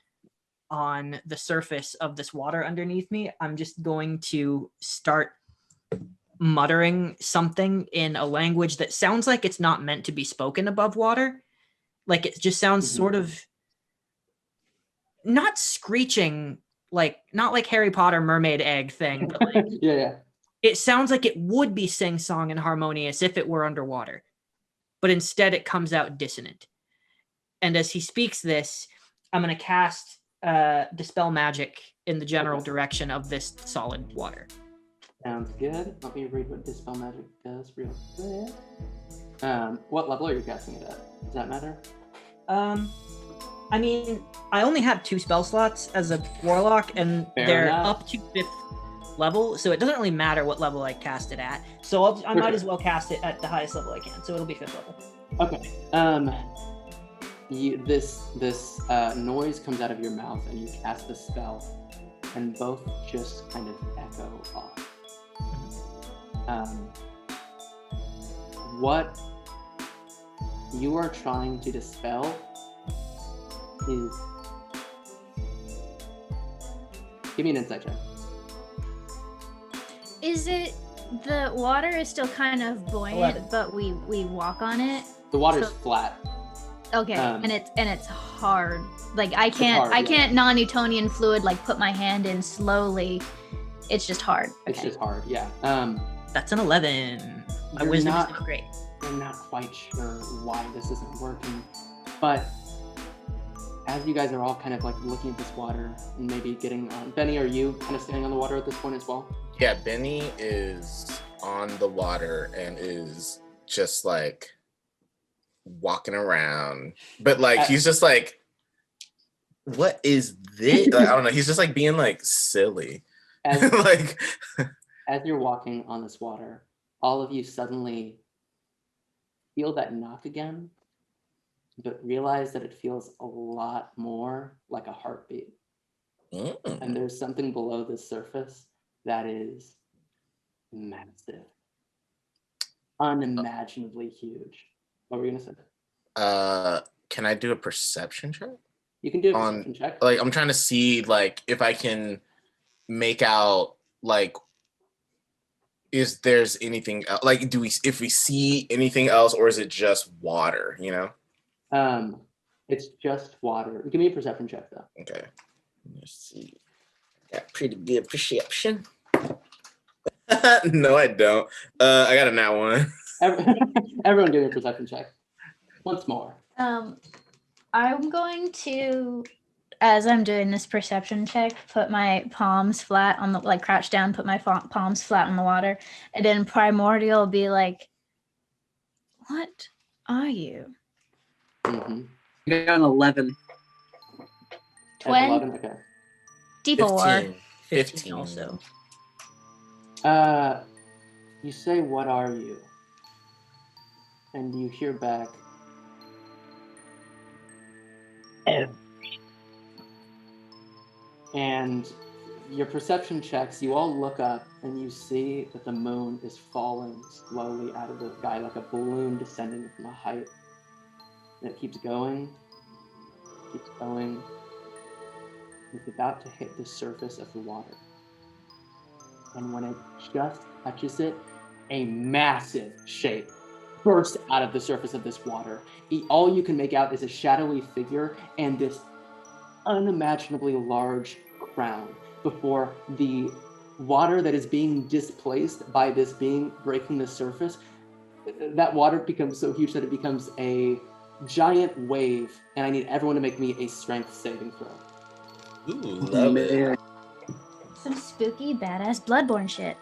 on the surface of this water underneath me, I'm just going to start muttering something in a language that sounds like it's not meant to be spoken above water. Like it just sounds sort of not screeching, like not like Harry Potter mermaid egg thing, but like Yeah. it sounds like it would be sing-song and harmonious if it were underwater, but instead it comes out dissonant. And as he speaks this, I'm going to cast Dispel Magic in the general direction of this solid water. Sounds good. Let me read what Dispel Magic does real quick. What level are you casting it at? Does that matter? I mean, I only have 2 spell slots as a warlock, and Fair they're enough. up to 5th level, so it doesn't really matter what level I cast it at. So I might as well cast it at the highest level I can, so it'll be 5th level. Okay. This noise comes out of your mouth, and you cast the spell, and both just kind of echo off. What you are trying to dispel is. Give me an insight check. Is it the water is still kind of buoyant, 11. but we walk on it? The water's So- flat. Okay, and it's hard. Like I hard, yeah. can't non-Newtonian fluid like put my hand in slowly. It's just hard. It's Okay. just hard, yeah. That's an 11. My You're wisdom not- is not great. I'm not quite sure why this isn't working, but as you guys are all kind of like looking at this water and maybe getting on, Bene, are you kind of standing on the water at this point as well? Yeah, Bene is on the water and is just like walking around, but like he's just like, what is this? Like, I don't know. He's just like being like silly. As, Like, as you're walking on this water, all of you suddenly feel that knock again, but realize that it feels a lot more like a heartbeat. And there's something below the surface that is massive, unimaginably huge. What were you gonna say? Can I do a perception check? You can do a On- perception check. Like, I'm trying to see like if I can make out like is there's anything else, like if we see anything else, or is it just water, you know? It's just water. Give me a perception check though. Okay, let's see. Got pretty good perception. No, I don't. I got a nat one. Everyone give me a perception check. Once more. I'm going to, as I'm doing this perception check, put my palms flat on the, like crouch down, put my palms flat on the water, and then Primordial be like, what are you? Mm-hmm. I got an 11. 20. Okay. D4. 15 also. You say, "What are you?" And you hear back, and your perception checks, you all look up and you see that the moon is falling slowly out of the sky like a balloon descending from a height. And it keeps going, and it's about to hit the surface of the water. And when it just touches it, a massive shape bursts out of the surface of this water. All you can make out is a shadowy figure and this unimaginably large crown before the water that is being displaced by this being breaking the surface. That water becomes so huge that it becomes a giant wave, and I need everyone to make me a strength saving throw. Ooh, love it. Some spooky, badass Bloodborne shit.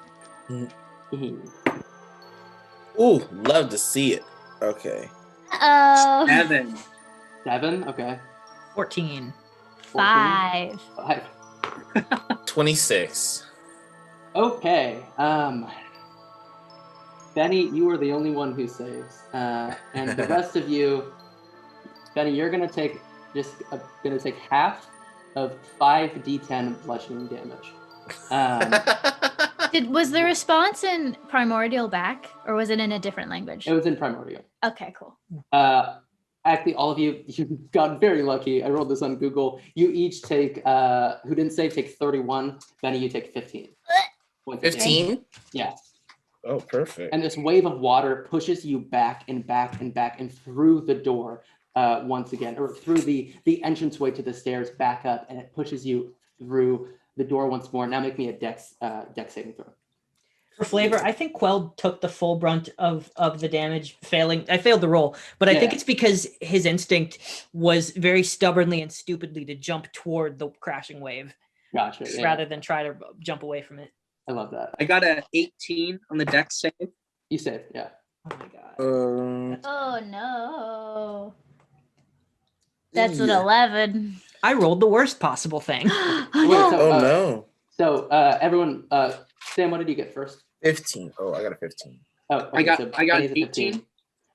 Ooh, love to see it. Okay. Uh-oh. 7. 7? Okay. 14. 5. 5. 26. Okay. Benny, you are the only one who saves. And the rest of you, Benny, you're gonna take half of 5d10 bludgeoning damage. Was the response in Primordial back, or was it in a different language? It was in Primordial. Okay, cool. Actually, all of you got very lucky. I rolled this on Google. You each take, who didn't save, take 31. Benny, you take 15. 15? Yeah. Oh, perfect. And this wave of water pushes you back and back and back and through the door once again, or through the entranceway to the stairs back up, and it pushes you through the door once more. Now make me a dex saving throw. For flavor, I think Qell took the full brunt of the damage, failing. I failed the roll, but I think it's because his instinct was very stubbornly and stupidly to jump toward the crashing wave. Gotcha. Rather than try to jump away from it. I love that. I got a 18 on the dex save. You saved, yeah. Oh my god. Oh no. That's an 11. I rolled the worst possible thing. Oh Wait, no. No. So everyone, Sam, what did you get first? 15. Oh, I got a 15. Oh, okay, I got Benny's a 18.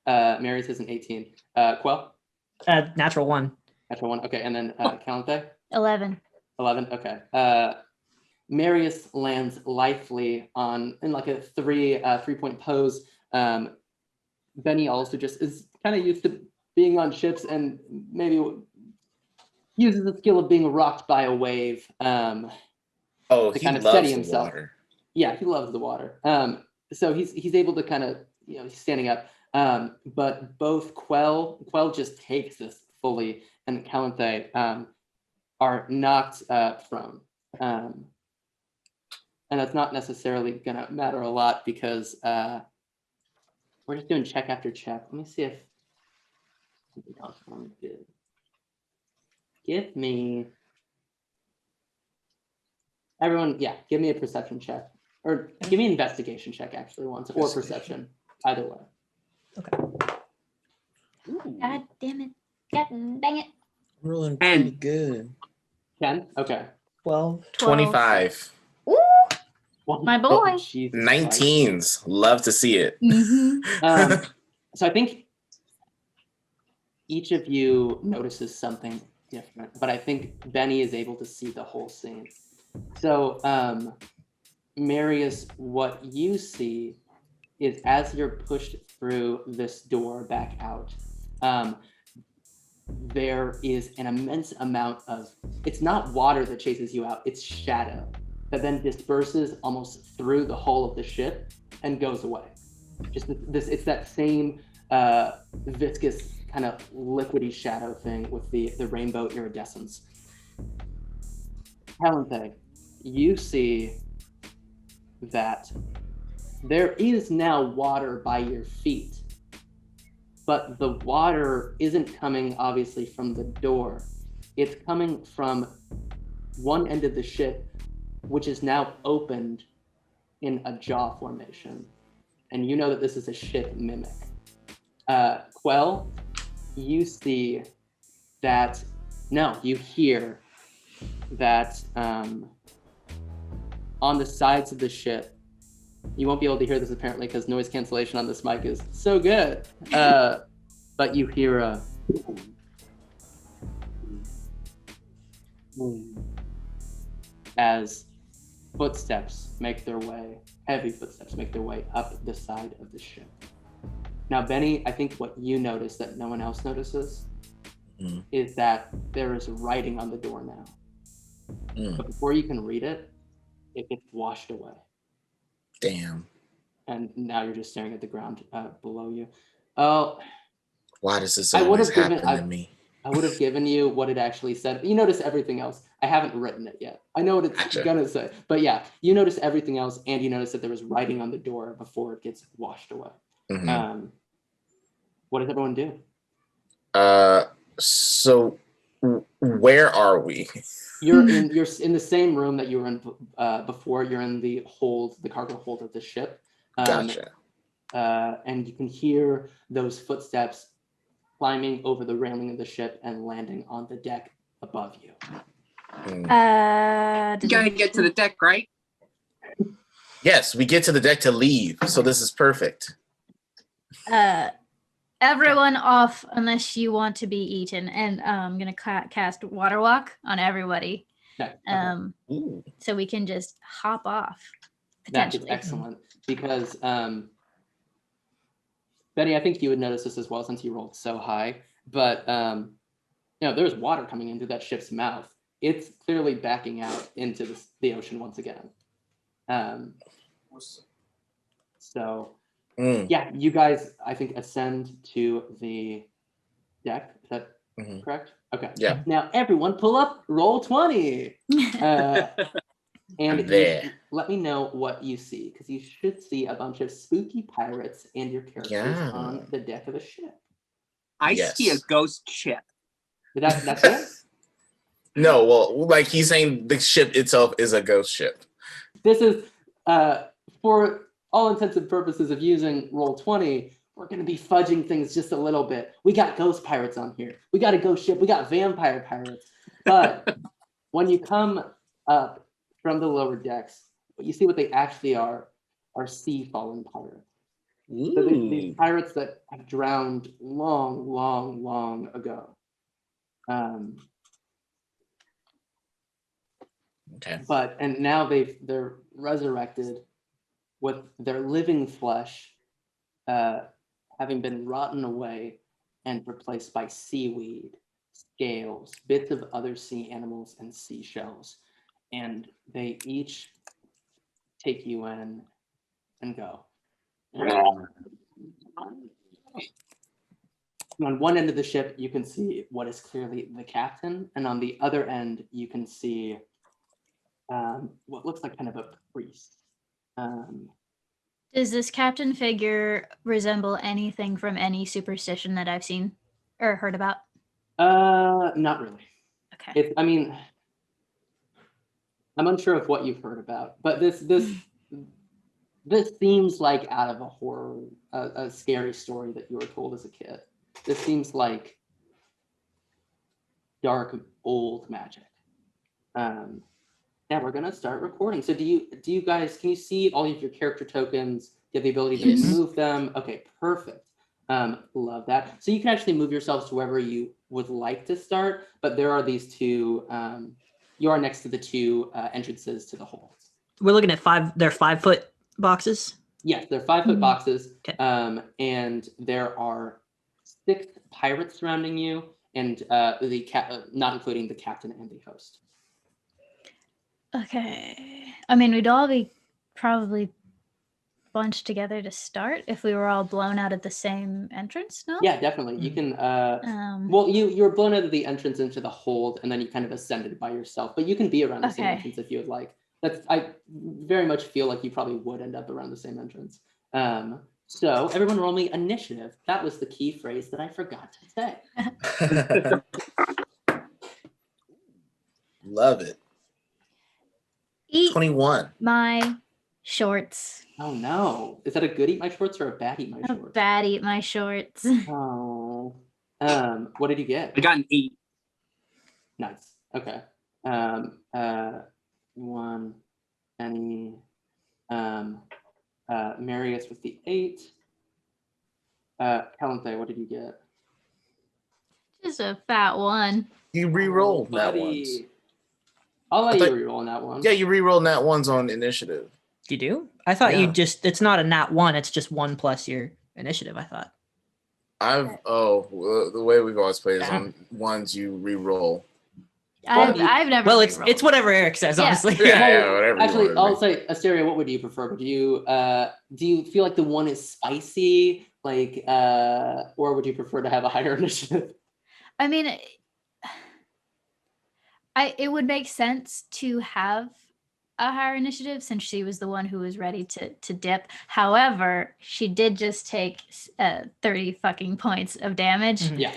Marius is an 18. Qell? Natural 1. Natural 1. Okay, and then Calanthe? 11. 11. Okay. Marius lands lithely in like a three-point pose. Benny also just is kind of used to being on ships and maybe uses the skill of being rocked by a wave to kind of steady himself. Water. Yeah, he loves the water. So he's able to kind of, he's standing up. But both Qell just takes this fully, and Calanthe are knocked prone. And that's not necessarily gonna matter a lot because we're just doing check after check. Let me see if something else sounds good. Give me a perception check. Or give me an investigation check actually once, or perception. Either way. Okay. God damn it. God dang it. Rolling pretty good. 10? Okay. 12. 25. Ooh. My boy. Jesus 19s. Love to see it. Mm-hmm. So I think each of you notices something different, but I think Benny is able to see the whole scene. So, Marius, what you see is as you're pushed through this door back out, there is an immense amount of, it's not water that chases you out, it's shadow that then disperses almost through the hull of the ship and goes away. Just this, it's that same viscous kind of liquidy shadow thing with the rainbow iridescence. Calanthe, you see that there is now water by your feet, but the water isn't coming obviously from the door. It's coming from one end of the ship, which is now opened in a jaw formation. And you know that this is a ship mimic. Qell, you see that, no, you hear that on the sides of the ship, you won't be able to hear this apparently because noise cancellation on this mic is so good, but you hear a as footsteps make their way, heavy footsteps make their way up the side of the ship. Now, Bene, I think what you notice that no one else notices is that there is writing on the door now. But before you can read it, it gets washed away. Damn. And now you're just staring at the ground below you. Oh, why does this I would always have given happen to me? I would have given you what it actually said. You notice everything else. I haven't written it yet. I know what it's Gotcha. gonna say. But yeah, you notice everything else, and you notice that there was writing on the door before it gets washed away. What does everyone do? So where are we? You're in the same room that you were in before. You're in the hold, the cargo hold of the ship. Gotcha. And you can hear those footsteps climbing over the railing of the ship and landing on the deck above you. You gotta get to the deck, right? Yes, we get to the deck to leave, so this is perfect. Everyone off unless you want to be eaten, and I'm gonna cast Water Walk on everybody, Okay. so we can just hop off. That is Potentially. excellent because Betty, I think you would notice this as well since you rolled so high. But there's water coming into that ship's mouth. It's clearly backing out into the ocean once again. Yeah, you guys, I think, ascend to the deck. Is that correct? Okay. Yeah. Now, everyone, pull up, roll 20. And let me know what you see, because you should see a bunch of spooky pirates and your characters on the deck of the ship. I see a ghost ship. That's it? No, well, like he's saying the ship itself is a ghost ship. This is, for all intents and purposes of using Roll20, we're going to be fudging things just a little bit. We got ghost pirates on here. We got a ghost ship. We got vampire pirates. But when you come up from the lower decks, you see what they actually are sea fallen pirates. So these pirates that have drowned long, long, long ago. But and now they're resurrected with their living flesh having been rotten away and replaced by seaweed, scales, bits of other sea animals, and seashells. And they each take you in and go. On one end of the ship, you can see what is clearly the captain, and on the other end, you can see what looks like kind of a priest. Does this captain figure resemble anything from any superstition that I've seen or heard about? Not really. Okay. I'm unsure of what you've heard about, but this seems like out of a horror, a scary story that you were told as a kid. This seems like dark old magic. Yeah, we're gonna start recording. So do you guys, can you see all of your character tokens? Do you have the ability to move them? Okay, perfect. Love that. So you can actually move yourselves to wherever you would like to start, but there are these two, you are next to the two entrances to the hold. We're looking at they're 5-foot boxes? Yes, they're 5-foot boxes. Okay. And there are 6 pirates surrounding you, and not including the captain and the host. Okay. I mean, we'd all be probably bunched together to start if we were all blown out at the same entrance, no? Yeah, definitely. You can, well, you were blown out of the entrance into the hold, and then you kind of ascended by yourself, but you can be around the same entrance if you would like. I very much feel like you probably would end up around the same entrance. So everyone roll me initiative. That was the key phrase that I forgot to say. Love it. Eat 21. my shorts. Oh no. Is that a good eat my shorts or a bad eat my A shorts? bad eat my shorts. Oh. What did you get? I got an 8. Nice. Okay. One, Benny, Marius with the 8. Calanthe, what did you get? Just a fat 1. You re-rolled that buddy. ones. I'll let I you thought- re-roll on that one. Yeah, you re-rolled nat ones on initiative. You do? I thought Yeah. you just, it's not a nat 1, it's just 1 plus your initiative, I thought. The way we've always played is on ones you re-roll. I've never. Well, it's re-rolled. whatever Eric says, Yeah. honestly. Yeah, whatever. Actually, you I'll want say, Asteria, what would you prefer? Would you do you feel like the one is spicy, like, or would you prefer to have a higher initiative? I mean, it would make sense to have a higher initiative since she was the one who was ready to dip. However, she did just take 30 fucking points of damage. Mhm. Yeah.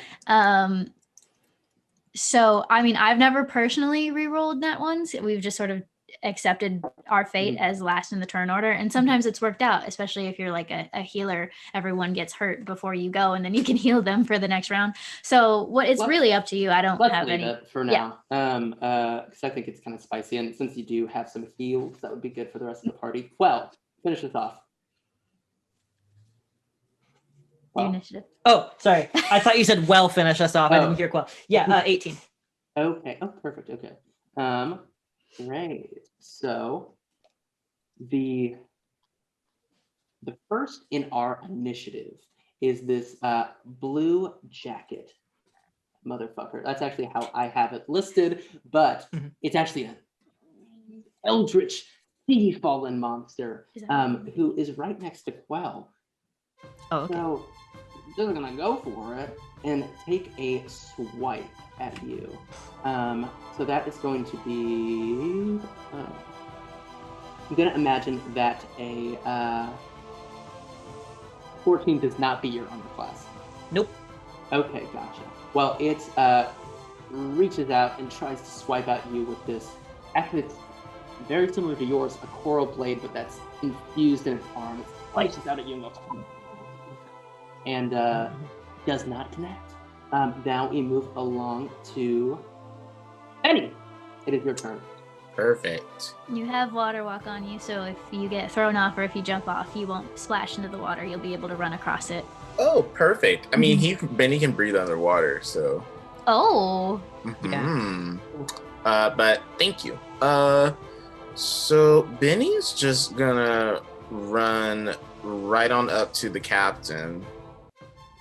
So I mean, I've never personally re-rolled nat ones. We've just sort of accepted our fate as last in the turn order, and sometimes it's worked out, especially if you're like a healer. Everyone gets hurt before you go, and then you can heal them for the next round. So it's really up to you. I don't Let's have leave any. it for now. Because I think it's kind of spicy, and since you do have some heals, that would be good for the rest of the party. Well, finish this off. Well, Initiative. Oh, sorry. I thought you said well finish us off. I didn't hear Qell. Yeah, 18. okay. Oh, perfect. Okay. Great. So the first in our initiative is this blue jacket motherfucker. That's actually how I have it listed, but it's actually an eldritch sea fallen monster who is right next to Qell. Oh, okay. So they're gonna go for it and take a swipe at you. So that is going to be. I'm gonna imagine that a 14 does not beat your armor class. Nope. Okay, gotcha. Well, it reaches out and tries to swipe at you with this. Actually, it's very similar to yours, a coral blade, but that's infused in its arm. It slices out at you and goes. And does not connect. Now we move along to Bene. It is your turn. Perfect. You have water walk on you, so if you get thrown off or if you jump off, you won't splash into the water. You'll be able to run across it. Oh, perfect. I mean, Benny can breathe underwater, so. Oh. But thank you. So Benny's just gonna run right on up to the captain.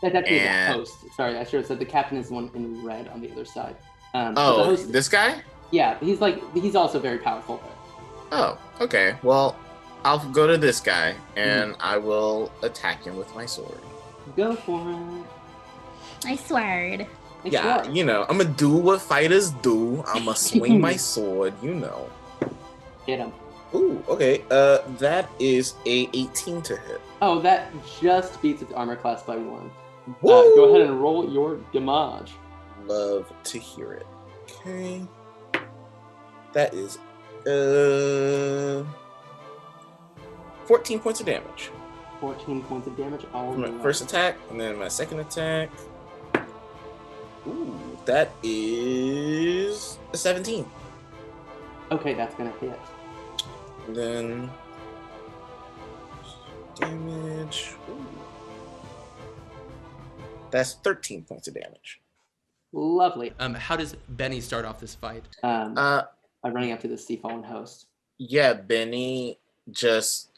That's actually the host. Sorry, I should have said the captain is the one in red on the other side. The Oh, host, this guy? yeah, he's also very powerful. Oh, okay. Well, I'll go to this guy and I will attack him with my sword. Go for it. I sword. Nice Yeah, work. you know, I'm gonna do what fighters do. I'm gonna swing my sword, you know. Hit him. Ooh, okay. That is a 18 to hit. Oh, that just beats its armor class by 1. Woo! Go ahead and roll your damage. Love to hear it. Okay. That is 14 points of damage. 14 points of damage. All From my right. first attack, and then my second attack. Ooh, that is a 17. Okay, that's gonna hit. And then damage. Ooh. That's 13 points of damage. Lovely. How does Bene start off this fight? By running up to the sea fallen host. Yeah, Benny just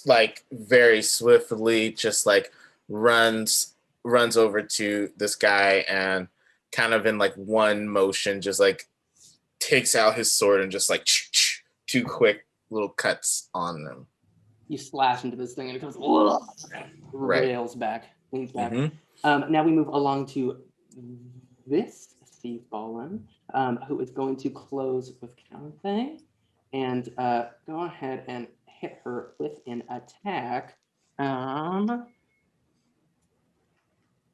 like very swiftly just like runs over to this guy and kind of in like one motion just like takes out his sword and just like 2 quick little cuts on them. You slash into this thing and it comes rails back, leans back. Now we move along to this sea fallen, who is going to close with Calanthe and go ahead and hit her with an attack.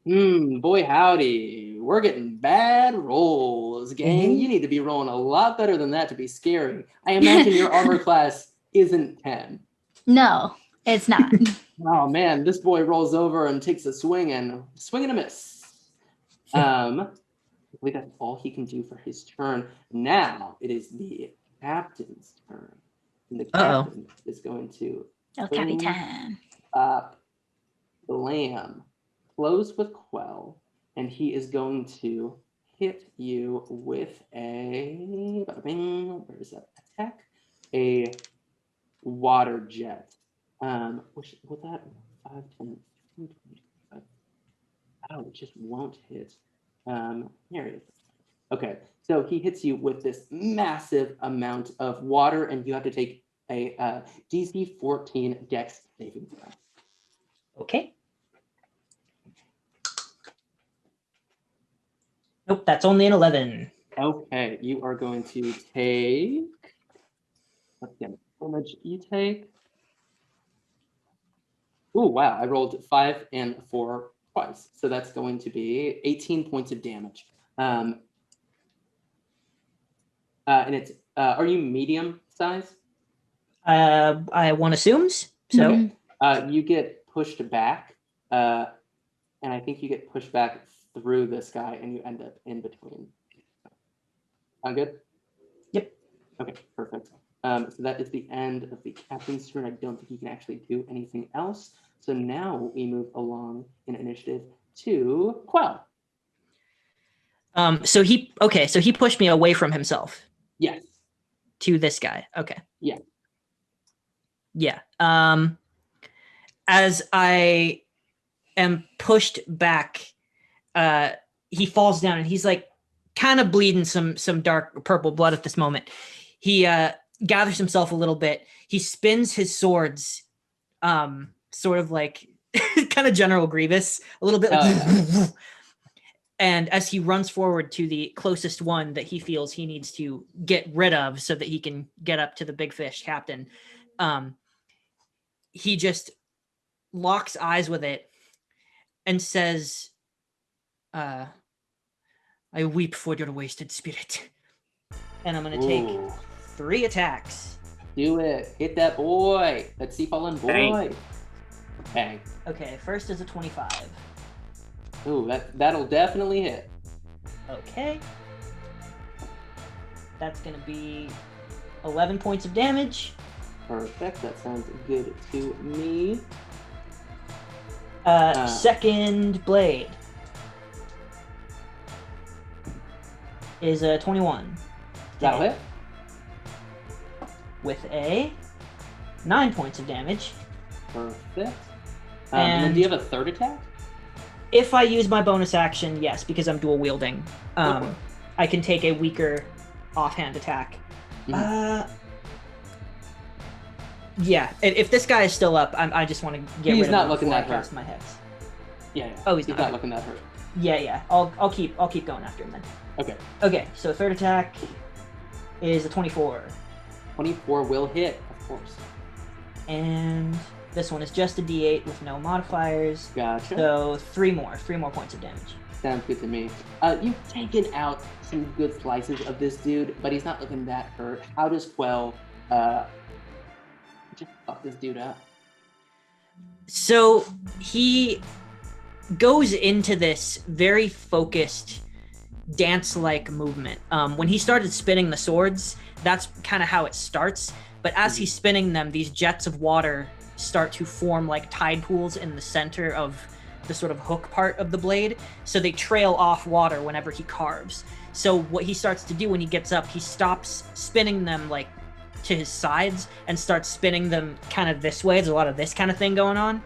Boy howdy, we're getting bad rolls, gang. You need to be rolling a lot better than that to be scary. I imagine your armor class isn't 10. No, It's not. Oh man, this boy rolls over and takes a swing and a miss. I believe that's all he can do for his turn. Now it is the captain's turn. And the captain is going to El Capitan. up the lamb, close with Qell, and he is going to hit you with a where is that attack? A water jet. Which would that 5, 10, 15, 20, 25? Oh, it just won't hit. Here it is. Okay, so he hits you with this massive amount of water, and you have to take a DC 14 Dex saving throw. Okay. Nope, that's only an 11. Okay, you are going to take. Let's get how much you take. Oh wow! I rolled 5 and 4 twice, so that's going to be 18 points of damage. And it's are you medium size? One assumes so. You get pushed back, and I think you get pushed back through this guy, and you end up in between. Sound good? Yep. Okay, perfect. So that is the end of the captain's turn. I don't think he can actually do anything else. So now we move along in initiative to Qell. So he pushed me away from himself. Yes. To this guy. Okay. Yeah. Yeah. As I am pushed back, he falls down and he's like kind of bleeding some dark purple blood at this moment. He gathers himself a little bit. He spins his swords, sort of like kind of General Grievous, a little bit. And as he runs forward to the closest one that he feels he needs to get rid of so that he can get up to the big fish captain, he just locks eyes with it and says, I weep for your wasted spirit. And I'm going to take 3 attacks. Do it. Hit that boy. That sea fallen boy. Bang. Okay, first is a 25. Ooh, that'll definitely hit. Okay. That's going to be 11 points of damage. Perfect. That sounds good to me. Second blade is a 21. That'll hit. With a 9 points of damage. Perfect. And then do you have a third attack? If I use my bonus action, yes, because I'm dual wielding. I can take a weaker offhand attack. Mm-hmm. Yeah, if this guy is still up, I just want to get rid of him. He's not looking that hurt. Cast my hex. Yeah. Oh, he's not looking that hurt. Yeah. I'll keep going after him then. Okay. Okay, so third attack is a 24. 24 will hit, of course. And this one is just a D8 with no modifiers. Gotcha. So 3 more points of damage. Sounds good to me. You've taken out some good slices of this dude, but he's not looking that hurt. How does Qell just fuck this dude up? So he goes into this very focused dance-like movement. When he started spinning the swords, that's kind of how it starts. But as he's spinning them, these jets of water start to form like tide pools in the center of the sort of hook part of the blade. So they trail off water whenever he carves. So what he starts to do when he gets up, he stops spinning them like to his sides and starts spinning them kind of this way. There's a lot of this kind of thing going on.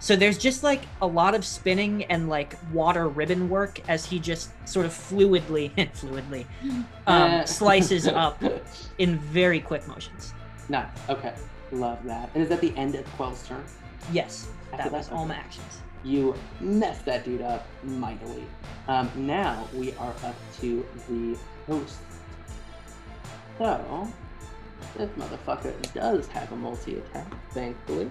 So there's just like a lot of spinning and like water ribbon work as he just sort of fluidly slices up in very quick motions. Nice. Okay. Love that. And is that the end of Quell's turn? Yes. That was all my actions. You messed that dude up mightily. Now we are up to the host. So this motherfucker does have a multi-attack, thankfully.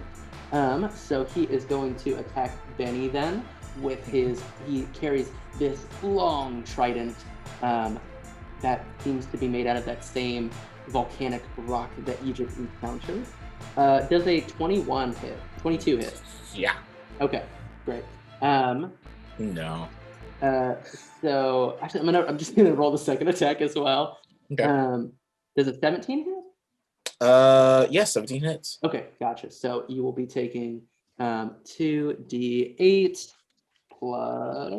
So he is going to attack Bene then with he carries this long trident that seems to be made out of that same volcanic rock that Egypt encountered. Does a 21 hit? 22 hit? Yeah. Okay, great. No. So actually, I'm just gonna roll the second attack as well. Okay. Does a 17 hit? Yeah, 17 hits. Okay, gotcha. So you will be taking 2d8 plus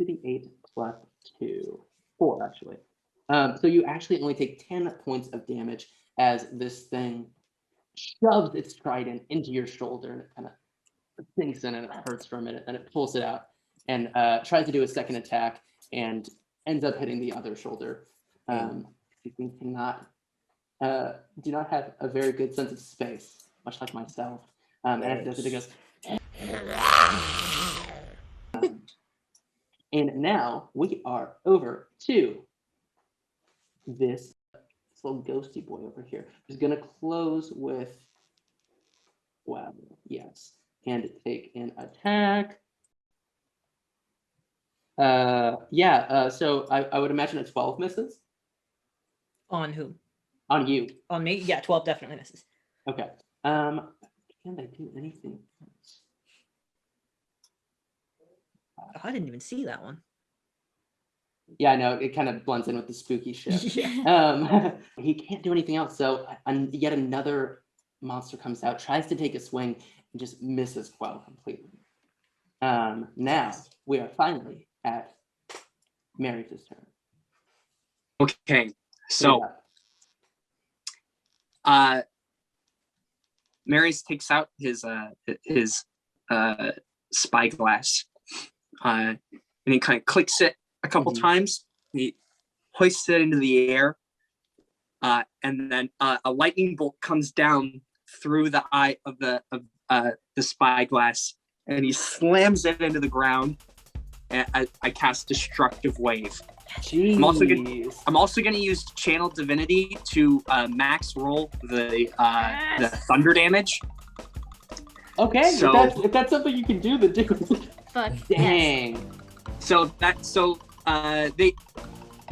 2d8 plus 2, 4 actually. So you actually only take 10 points of damage as this thing shoves its trident into your shoulder and it kind of sinks in and it hurts for a minute. Then it pulls it out and tries to do a second attack and ends up hitting the other shoulder. These things do not have a very good sense of space, much like myself. And as it does it, it goes. And now we are over to this little ghosty boy over here, who's going to close with Webb, yes, and take an attack. So I would imagine a 12 misses. On who? On you. On me? Yeah, 12 definitely misses. Okay. Can they do anything else? I didn't even see that one. Yeah, I know, it kind of blends in with the spooky shit. Yeah. He can't do anything else, so yet another monster comes out, tries to take a swing, and just misses Qell completely. Now we are finally at Marius' turn. Okay, so Marius takes out his spyglass, and he kind of clicks it a couple times. He hoists it into the air, and then a lightning bolt comes down through the eye of the spyglass, and he slams it into the ground. And I cast Destructive Wave. Jeez. I'm also gonna use Channel Divinity to max roll the thunder damage. Okay, So- if that's something you can do, then do it. Fuck. Dang.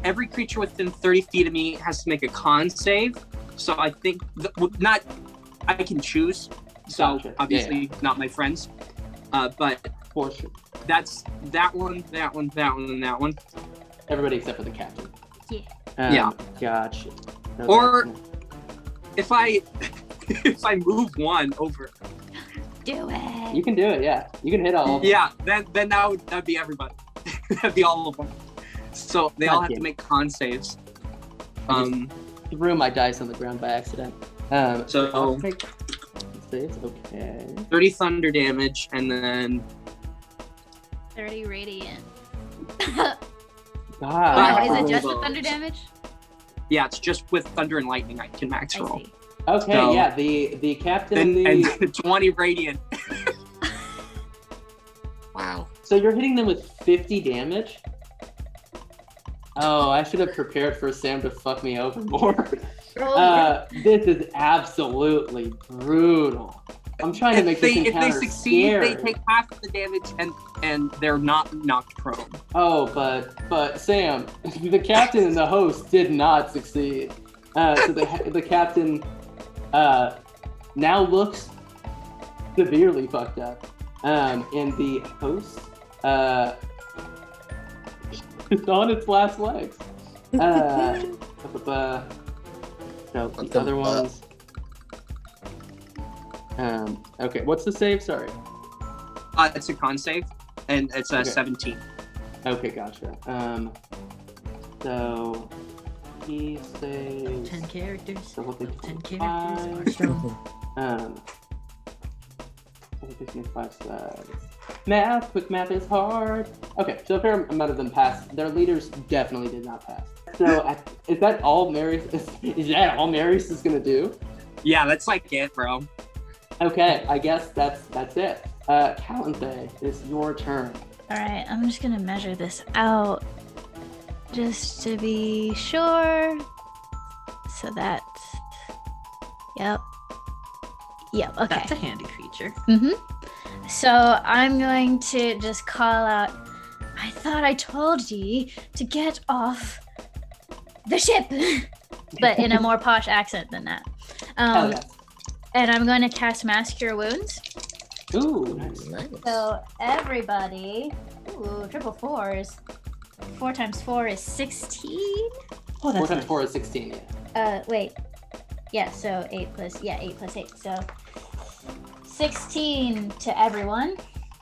Every creature within 30 feet of me has to make a con save. So I think I can choose. So Gotcha. obviously not my friends. But For sure. that's that one, and that one. Everybody except for the captain. Yeah. Yeah. Gotcha. No, Or- that's- if I move one over, Do it. you can do it, yeah. You can hit all of them. yeah, then that'd be everybody. That'd be all of them. So they all have to Goddamn. make con saves. Threw my dice on the ground by accident. So- I'll take saves. Okay. 30 thunder damage, and then 30 radiant. God. Oh, is it just Those. with thunder damage? yeah, it's just with thunder and lightning I can max I roll. see. Okay, So- yeah. The captain. And 20 radiant. Wow. So you're hitting them with 50 damage? Oh, I should have prepared for Sam to fuck me over more. This is absolutely brutal. I'm trying to make If this they encounter succeed, scary. they take half of the damage and they're not knocked prone. Oh, but Sam, the captain and the host did not succeed. So the captain now looks severely fucked up. And the host is on its last legs. So Let the them other ones. Okay, what's the save? Sorry. It's a con save, and it's a Okay. 17. Okay, gotcha. So he saves. 10 characters. So what they 10 characters 25. are strong. So what they 5 sides. Math, quick math is hard. Okay, so a fair amount of them passed. Their leaders definitely did not pass. So is that all Marius? Is that all Marius is gonna do? Yeah, that's like it, bro. Okay, I guess that's it. Calanthe, it's your turn. All right, I'm just gonna measure this out just to be sure. So that's, yep, okay. That's a handy feature. So I'm going to just call out, I thought I told ye to get off the ship. but in a more posh accent than that. Hell yes. And I'm going to cast Mass Cure Wounds. Ooh, nice. Nice. So everybody, triple fours. 4 times 4 is 16. Oh, 4 times 4 is 16, yeah. Wait. Yeah, so 8 plus 8. So 16 to everyone.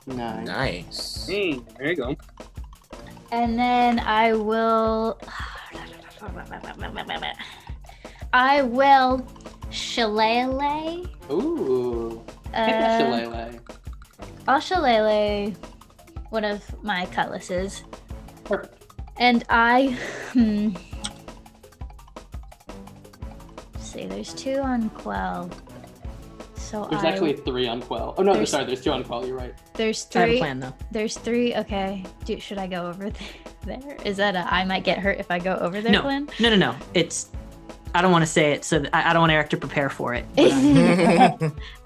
Nice. Nice. Hey, there you go. And then I will shillelagh. Ooh. Take that shillelagh. I'll shillelagh one of my cutlasses. Perfect. And I see there's 2 on Qell. So There's actually 3 on Qell. Oh no, there's 2 on Qell, you're right. There's I have a 3. plan though. There's 3. Okay. Should I go over there? Is that I might get hurt if I go over there, No. Glenn? No. It's. I don't want to say it, so I don't want Eric to prepare for it. But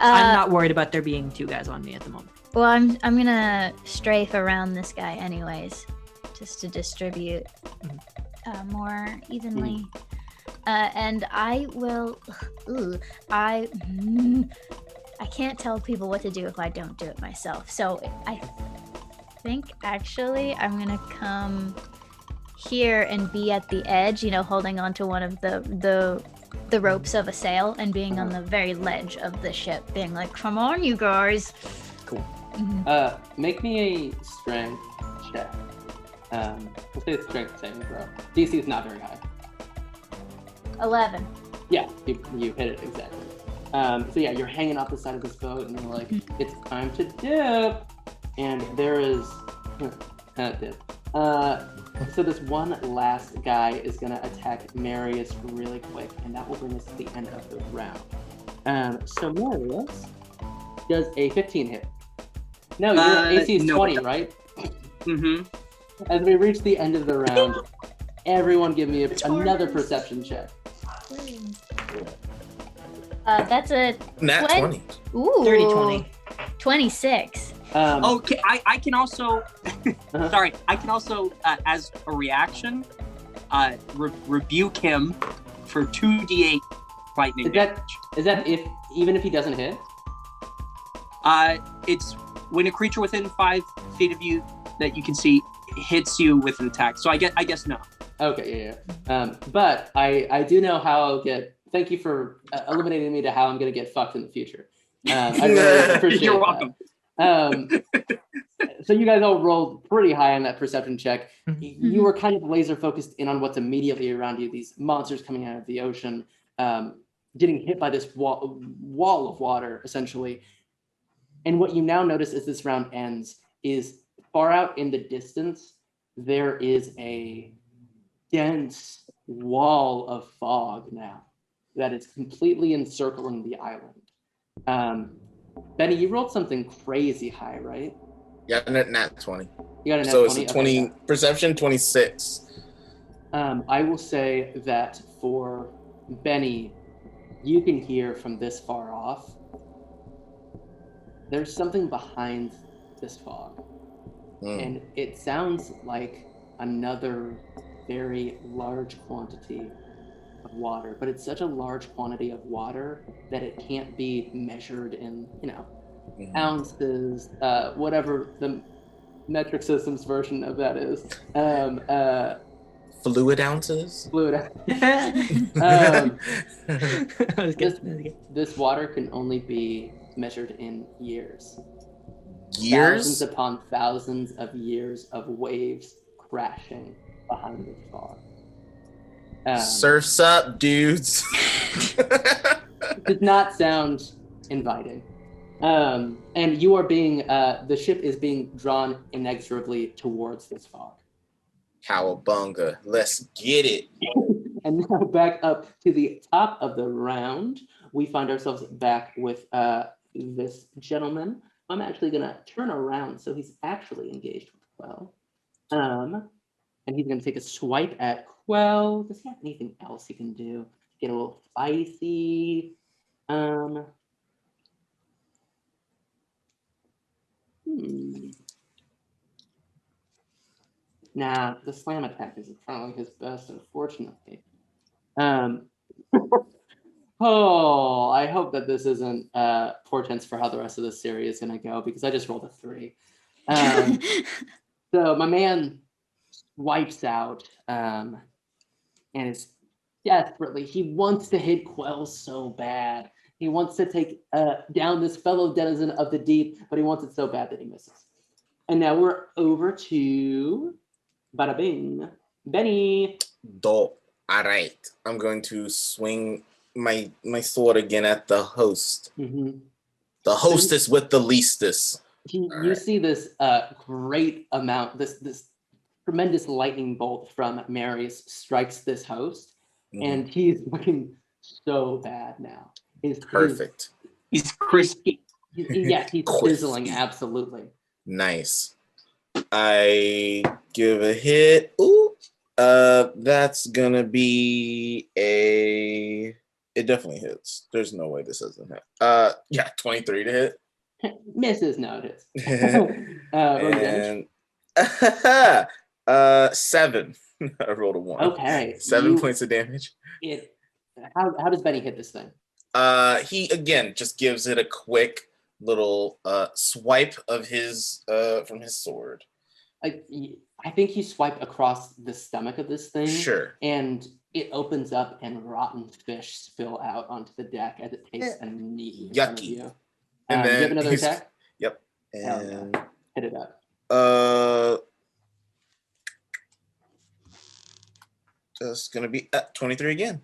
I'm not worried about there being 2 guys on me at the moment. Well, I'm gonna strafe around this guy anyways, just to distribute more evenly. And I will. I can't tell people what to do if I don't do it myself. So I think actually I'm gonna come here and be at the edge, holding onto one of the ropes of a sail and being on the very ledge of the ship, being like, "Come on, you guys!" Cool. Mm-hmm. Make me a strength check. We'll say it's strength saving throw. DC is not very high. 11. Yeah, you hit it exactly. So yeah, you're hanging off the side of this boat, and you're like, "It's time to dip," and there is dip. So this one last guy is gonna attack Marius really quick, and that will bring us to the end of the round. So Marius does a 15 hit. No, your AC is no. 20, right? Mm-hmm. As we reach the end of the round, everyone give me another perception check. That's a Nat 20. Ooh, 30-20. 26. Okay, I can also. Uh-huh. Sorry, I can also, as a reaction, rebuke him for 2d8 lightning damage. Is that even if he doesn't hit? It's when a creature within 5 feet of you that you can see hits you with an attack. So I guess no. Okay, yeah. But I do know how I'll get. Thank you for eliminating me to how I'm going to get fucked in the future. I really appreciate You're that. welcome. So you guys all rolled pretty high on that perception check. Mm-hmm. You were kind of laser focused in on what's immediately around you. These monsters coming out of the ocean, getting hit by this wall of water, essentially. And what you now notice as this round ends is far out in the distance, there is a dense wall of fog now that is completely encircling the island. Benny, you rolled something crazy high, right? Yeah, nat 20. You got a nat So 20? it's a 20 Okay, perception, 26. I will say that for Benny, you can hear from this far off, there's something behind this fog. And it sounds like another very large quantity of water, but it's such a large quantity of water that it can't be measured in, ounces, whatever the metric system's version of that is. Fluid ounces? Fluid. This water can only be measured in years. Years? Thousands upon thousands of years of waves crashing behind this fog. Surf's up, dudes. Does not sound inviting. And you are being, the ship is being drawn inexorably towards this fog. Cowabunga. Let's get it. And now back up to the top of the round, we find ourselves back with this gentleman. I'm actually going to turn around so he's actually engaged with Qell. And he's going to take a swipe at Qell. Does he have anything else he can do? Get a little spicy. Nah, the slam attack is probably his best, unfortunately. Oh, I hope that this isn't portents for how the rest of the series is going to go, because I just rolled a 3. So my man wipes out and is desperately, he wants to hit Qell so bad. He wants to take down this fellow denizen of the deep, but he wants it so bad that he misses. And now we're over to bada bing, Bene. Dope. All right. I'm going to swing my sword again at the host. Mm-hmm. The hostess with the leastest. You see this great amount, this tremendous lightning bolt from Marius strikes this host, and he's looking so bad now. Perfect. He's crispy. Yes, he's sizzling, absolutely. Nice. I give a hit. Ooh. That's gonna be a... It definitely hits. There's no way this doesn't hit. Yeah, 23 to hit. Misses, no, it is. And 7. I rolled a 1. Okay. 7 points of damage. How does Bene hit this thing? He again just gives it a quick little swipe of his from his sword. I think you swipe across the stomach of this thing. Sure. And it opens up and rotten fish spill out onto the deck as it takes a knee. Yucky. You. And then you have another attack? Yep. And hit it up. Just gonna be at 23 again.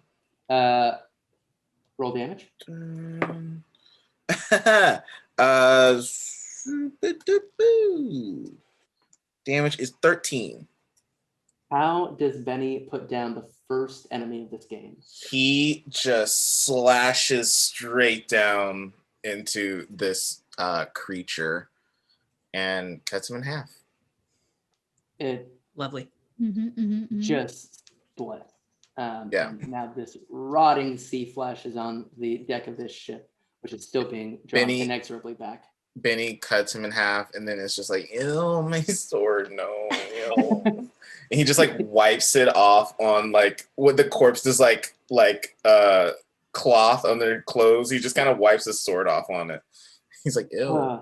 Roll damage. Damage is 13. How does Bene put down the first enemy of this game? He just slashes straight down into this creature and cuts him in half. It Lovely. just splits. Yeah. Now this rotting sea flesh is on the deck of this ship, which is still being drawn inexorably back. Benny cuts him in half, and then it's just like, ew, my sword, no, ew. And he just like wipes it off on like with the corpse is like cloth on their clothes. He just kind of wipes his sword off on it. He's like, ew.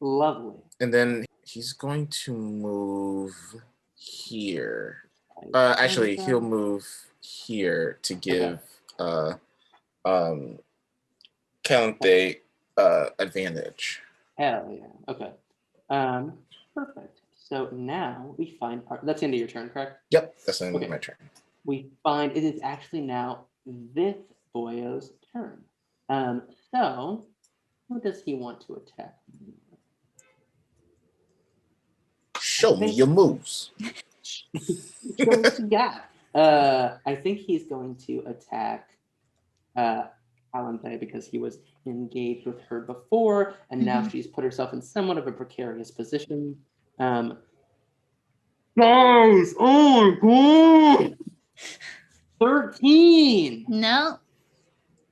Lovely. And then he's going to move here. Actually, he'll move here to give Calanthe advantage. Hell yeah. Okay. Perfect. So now we find that's the end of your turn, correct? Yep, that's the end of my turn. We find it is actually now this boyo's turn. So who does he want to attack? Show me your moves. Show what you got. I think he's going to attack Calanthe because he was engaged with her before, and now she's put herself in somewhat of a precarious position. Guys, oh my god! 13! No.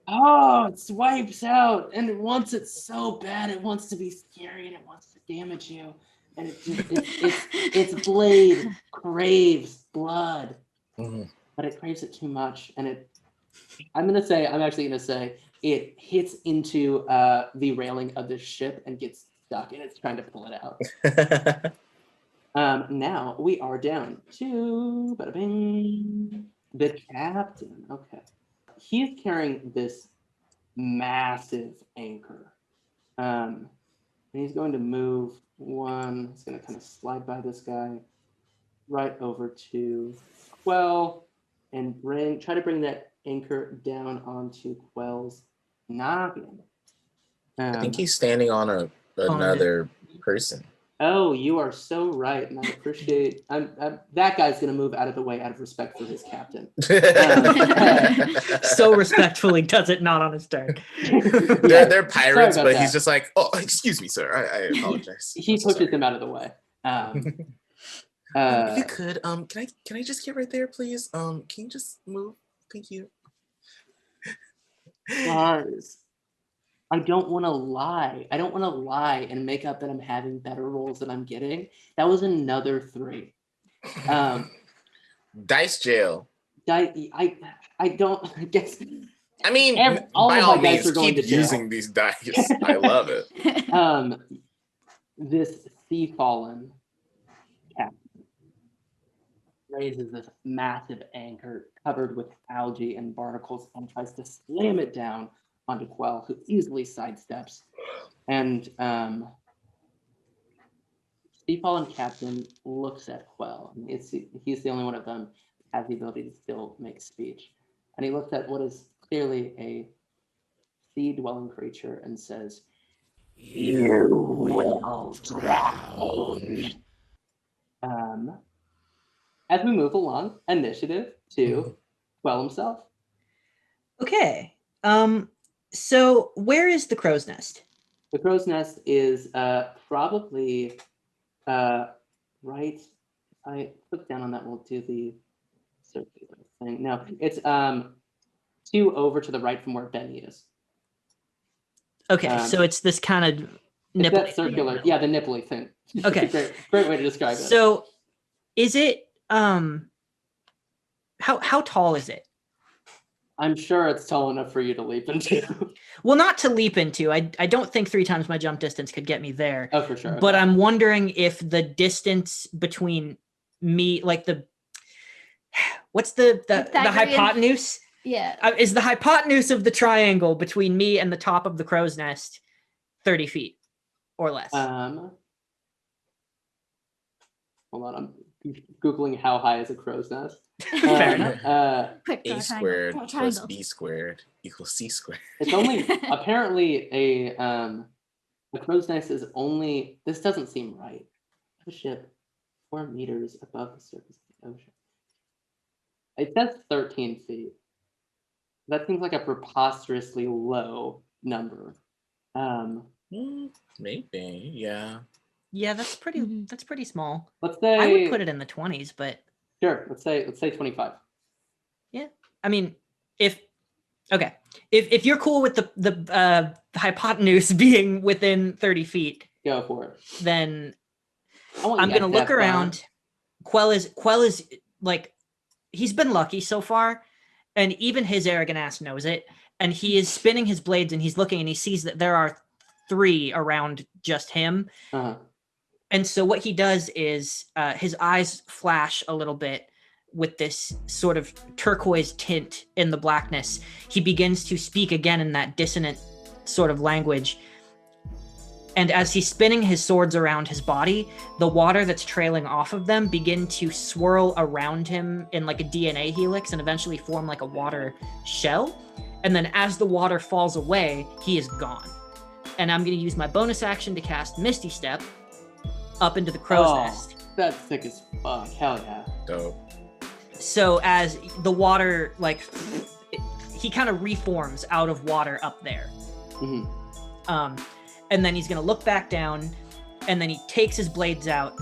Oh, it swipes out, and it wants it so bad. It wants to be scary, and it wants to damage you. And its blade craves blood, but it craves it too much. And I'm actually gonna say it hits into the railing of the ship and gets stuck, and it's trying to pull it out. Now we are down to the captain. Okay, he's carrying this massive anchor, and he's going to move one. He's going to kind of slide by this guy right over to Qell and try to bring that anchor down onto Quell's noggin. I think he's standing on another person. Oh, you are so right, and I appreciate. That guy's gonna move out of the way out of respect for his captain. So respectfully does it not on his turn. They're pirates, but he's just like, oh, excuse me, sir. I apologize. He pushes him out of the way. If you could, can I just get right there, please? Can you just move? Thank you. Guys, I don't want to lie. I don't want to lie and make up that I'm having better rolls than I'm getting. That was another 3. Dice jail. I don't. I guess. I mean, All by of all my dice means, are going keep to jail. using these dice. I love it. This sea fallen captain raises this massive anchor covered with algae and barnacles and tries to slam it down onto Qell, who easily sidesteps. And sea fallen captain looks at Qell. He's the only one of them that has the ability to still make speech. And he looks at what is clearly a sea-dwelling creature and says, "You will drown." As we move along, initiative to Qell himself. Okay. So where is the crow's nest? The crow's nest is probably right. I click down on that. We'll do the circular thing. No, it's 2 over to the right from where Bene is. Okay, so it's this kind of It's that circular, yeah, the nipply thing. Okay. great way to describe it. So, is it how tall is it? I'm sure it's tall enough for you to leap into. Well, not to leap into. I don't think 3 times my jump distance could get me there. Oh, for sure. But okay. I'm wondering if the distance between me, like what's the hypotenuse? Yeah. Is the hypotenuse of the triangle between me and the top of the crow's nest 30 feet or less? Hold on, I'm Googling how high is a crow's nest. Fair enough. Quick, A draw a squared triangle. plus B squared equals C squared. It's only apparently a crow's nest is only. This doesn't seem right. A ship 4 meters above the surface of the ocean. It says 13 feet. That seems like a preposterously low number. Maybe, yeah. Yeah, that's pretty small. Let's say I would put it in the 20s, but sure. Let's say 25. yeah. I mean, if you're cool with the hypotenuse being within 30 feet, Go for it. then I'm gonna look around. Qell is like, he's been lucky so far, and even his arrogant ass knows it. And he is spinning his blades, and he's looking, and he sees that there are 3 around just him. Uh-huh. And so what he does is his eyes flash a little bit with this sort of turquoise tint in the blackness. He begins to speak again in that dissonant sort of language. And as he's spinning his swords around his body, the water that's trailing off of them begin to swirl around him in like a DNA helix and eventually form like a water shell. And then as the water falls away, he is gone. And I'm going to use my bonus action to cast Misty Step up into the crow's nest. That's sick as fuck. Hell yeah. Dope. So as the water, like, he kind of reforms out of water up there. Mm-hmm. And then he's going to look back down, and then he takes his blades out,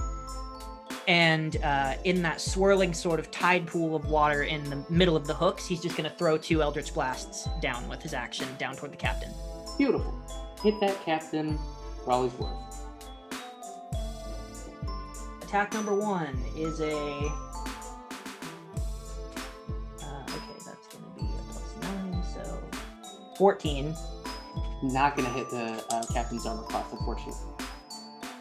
and in that swirling sort of tide pool of water in the middle of the hooks, he's just going to throw 2 Eldritch Blasts down with his action down toward the captain. Beautiful. Hit that captain for all he's worth. Attack number 1 is a... okay, that's going to be a +9, so 14. Not gonna hit the captain's armor class, unfortunately.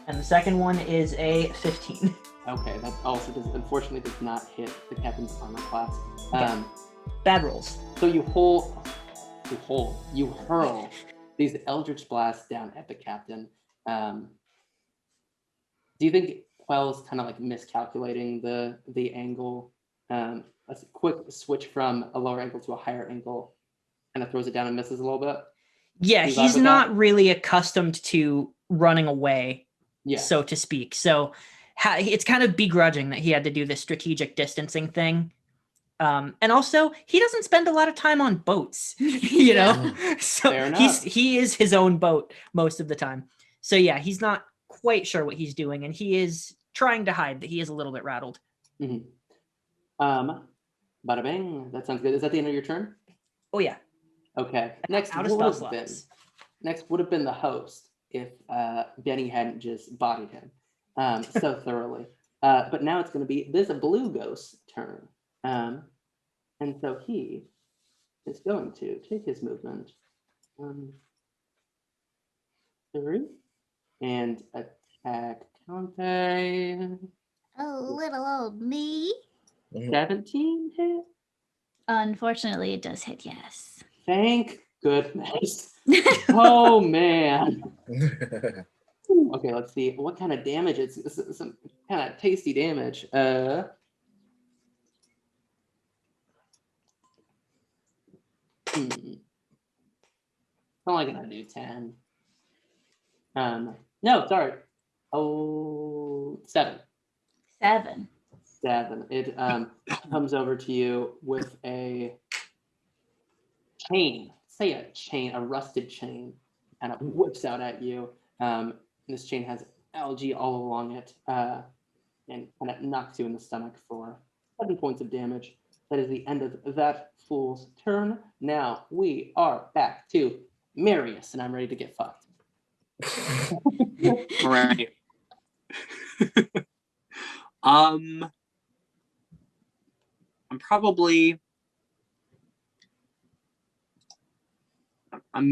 And the second one is a 15. Okay, that also unfortunately does not hit the captain's armor class. Okay. Bad rolls. So you hurl these Eldritch Blasts down at the captain. Do you think Qell's kind of like miscalculating the angle? A quick switch from a lower angle to a higher angle kind of throws it down and misses a little bit. Yeah, he's not really accustomed to running away, yeah, so to speak. So it's kind of begrudging that he had to do this strategic distancing thing. And also, he doesn't spend a lot of time on boats, you know? So he is his own boat most of the time. So yeah, he's not quite sure what he's doing, and he is trying to hide that he is a little bit rattled. Mm-hmm. Bada bing. That sounds good. Is that the end of your turn? Oh yeah. Okay. Next would have been the host if Bene hadn't just bodied him so thoroughly. But now it's going to be this blue ghost's turn. And And so he is going to take his movement 3 and attack Calanthe. Oh, little old me. 17 hit. Unfortunately, it does hit, yes. Thank goodness. Oh man. Okay, let's see what kind of damage. It's some kind of tasty damage. I'm only gonna do 10. No, sorry. Oh, 7. 7. 7. It comes over to you with a chain. Say a chain, a rusted chain, and it whips out at you. This chain has algae all along it, and it knocks you in the stomach for 7 points of damage. That is the end of that fool's turn. Now we are back to Marius, and I'm ready to get fucked. All right. I'm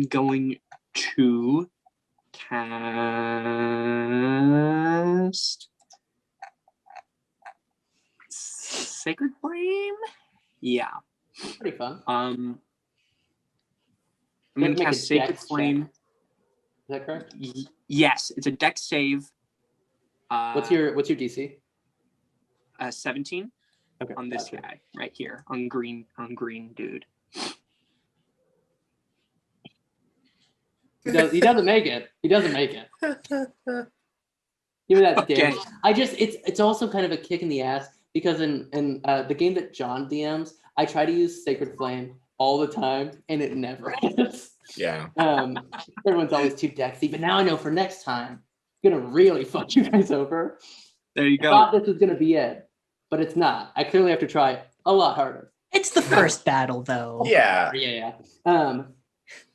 going to cast Sacred Flame. Yeah. Pretty fun. I'm You have going to to make a cast Sacred dex check. Flame. Is that correct? Yes, it's a dex save. What's your DC? 17 Okay, on this gotcha. guy right here on green dude. He doesn't make it. He doesn't make it. Give me that Okay. damage. It's also kind of a kick in the ass because in the game that John DMs, I try to use Sacred Flame all the time and it never hits. Yeah. Everyone's always too dexy, but now I know for next time, I'm gonna really fuck you guys over. There you I go. thought this was gonna be it, but it's not. I clearly have to try a lot harder. It's the first battle, though. Yeah. Yeah.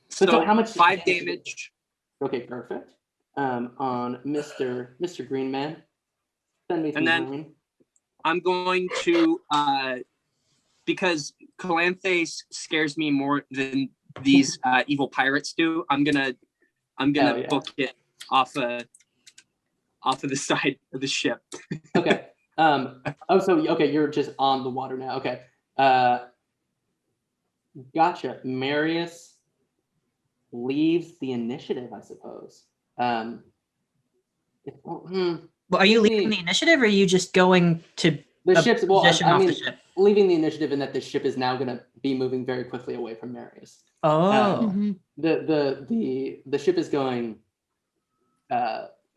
So how much 5 damage. Okay, perfect. On Mr. Green Man. Send me some And then- green. I'm going to because Calanthe scares me more than these evil pirates do. I'm gonna Hell yeah. book it off of the side of the ship. Okay. You're just on the water now. Okay. Gotcha. Marius leaves the initiative, I suppose. Well, are you leaving the initiative, or are you just going to The a ship's position off the mean, ship? leaving the initiative in that the ship is now gonna be moving very quickly away from Marius. Oh, The ship is going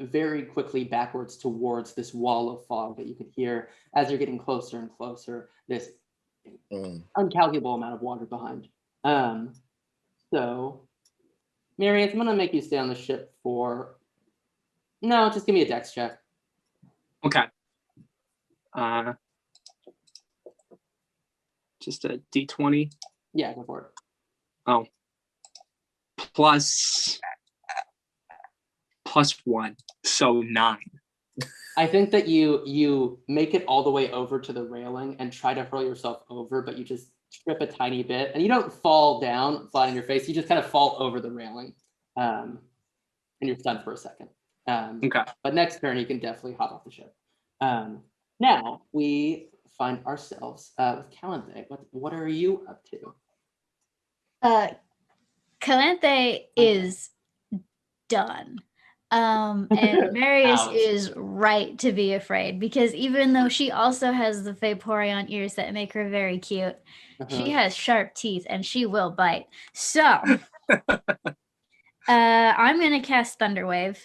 very quickly backwards towards this wall of fog that you could hear as you're getting closer and closer. This uncalculable amount of water behind. So, Marius, I'm gonna make you stay on the ship for. No, just give me a dex check. Okay. Just a D20. Yeah, go for it. Oh. Plus 1, so 9. I think that you make it all the way over to the railing and try to hurl yourself over, but you just trip a tiny bit, and you don't fall down, flat on your face. You just kind of fall over the railing, and you're stunned for a second. Okay. But next turn, you can definitely hop off the ship. Now we find ourselves with Calanthe. What are you up to? Calanthe is done. And Marius Ouch. is right to be afraid because even though she also has the Vaporeon ears that make her very cute, she has sharp teeth and she will bite. So I'm gonna cast Thunderwave.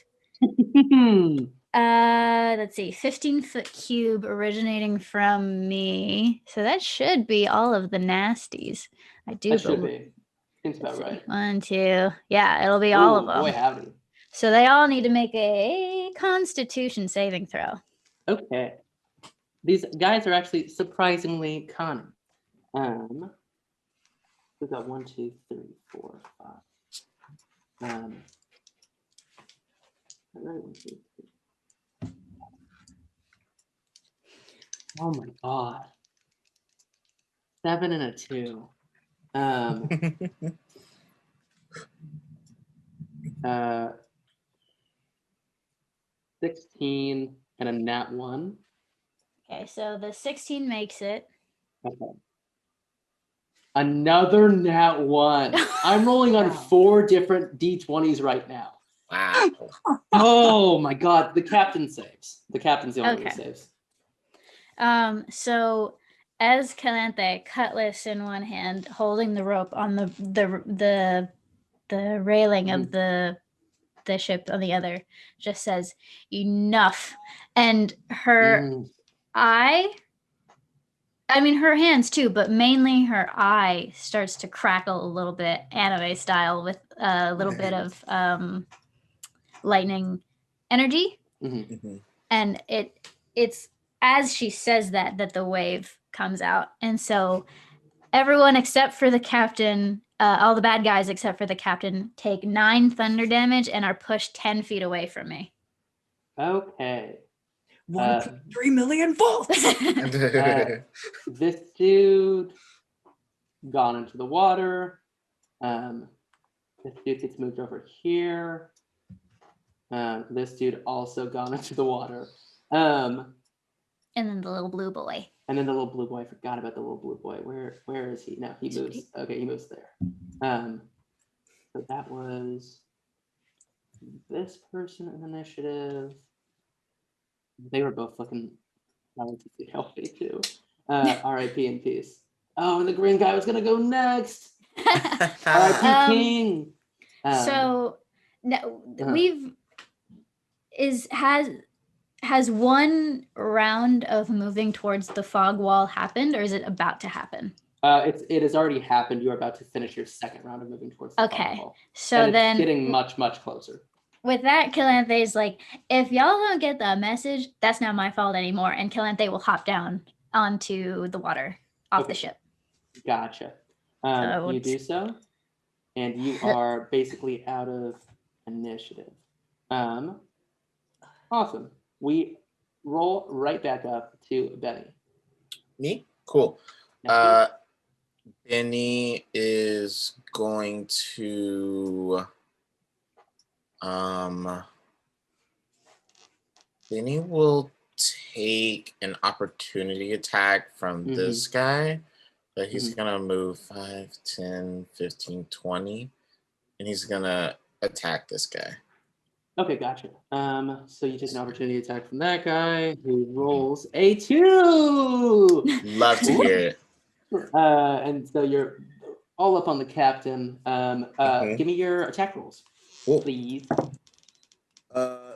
Let's see, 15-foot cube originating from me. So that should be all of the nasties. I do That should believe. be. Seems about right. 1, 2. Yeah, it'll be all of them. Boy, howdy. So they all need to make a Constitution saving throw. Okay. These guys are actually surprisingly cunning. We've got 1, 2, 3, 4, 5. Right, 1, 2, 3. Oh my god. 7 and a 2. 16 and a nat 1. Okay, so the 16 makes it. Okay. Another nat 1. I'm rolling on 4 different d20s right now. Wow. Oh my god, the captain saves. The captain's the only one who Okay. saves. So as Calanthe, cutlass in one hand, holding the rope on the railing of the ship on the other, just says, "Enough." And her eye, I mean her hands too, but mainly her eye starts to crackle a little bit, anime style, with a little bit of lightning energy. And it's as she says that the wave comes out, and so everyone except for the captain, all the bad guys except for the captain, take 9 thunder damage and are pushed 10 feet away from me. Okay. 1.3 million volts. This dude gone into the water. This dude gets moved over here. This dude also gone into the water. And then the little blue boy. And then the little blue boy. I forgot about the little blue boy. Where is he? No, he moves. Okay, he moves there. So that was this person in initiative. They were both looking relatively healthy too. R.I.P. in peace. Oh, and the green guy was gonna go next. R.I.P. King. So no, has one round of moving towards the fog wall happened, or is it about to happen? It has already happened. You are about to finish your second round of moving towards the fog wall. So and then it's getting much closer. With that, Calanthe is like, if y'all don't get the message, that's not my fault anymore. And Calanthe will hop down onto the water off the ship. Gotcha. You do so, and you are basically out of initiative. Awesome. We roll right back up to Bene. Me? Cool. Bene is going to Bene will take an opportunity attack from this guy, but he's gonna move 5, 10, 15, 20, and he's gonna attack this guy. Okay, gotcha. So you take an opportunity attack from that guy who rolls a 2. Love to hear it. And so you're all up on the captain. Give me your attack rolls, please.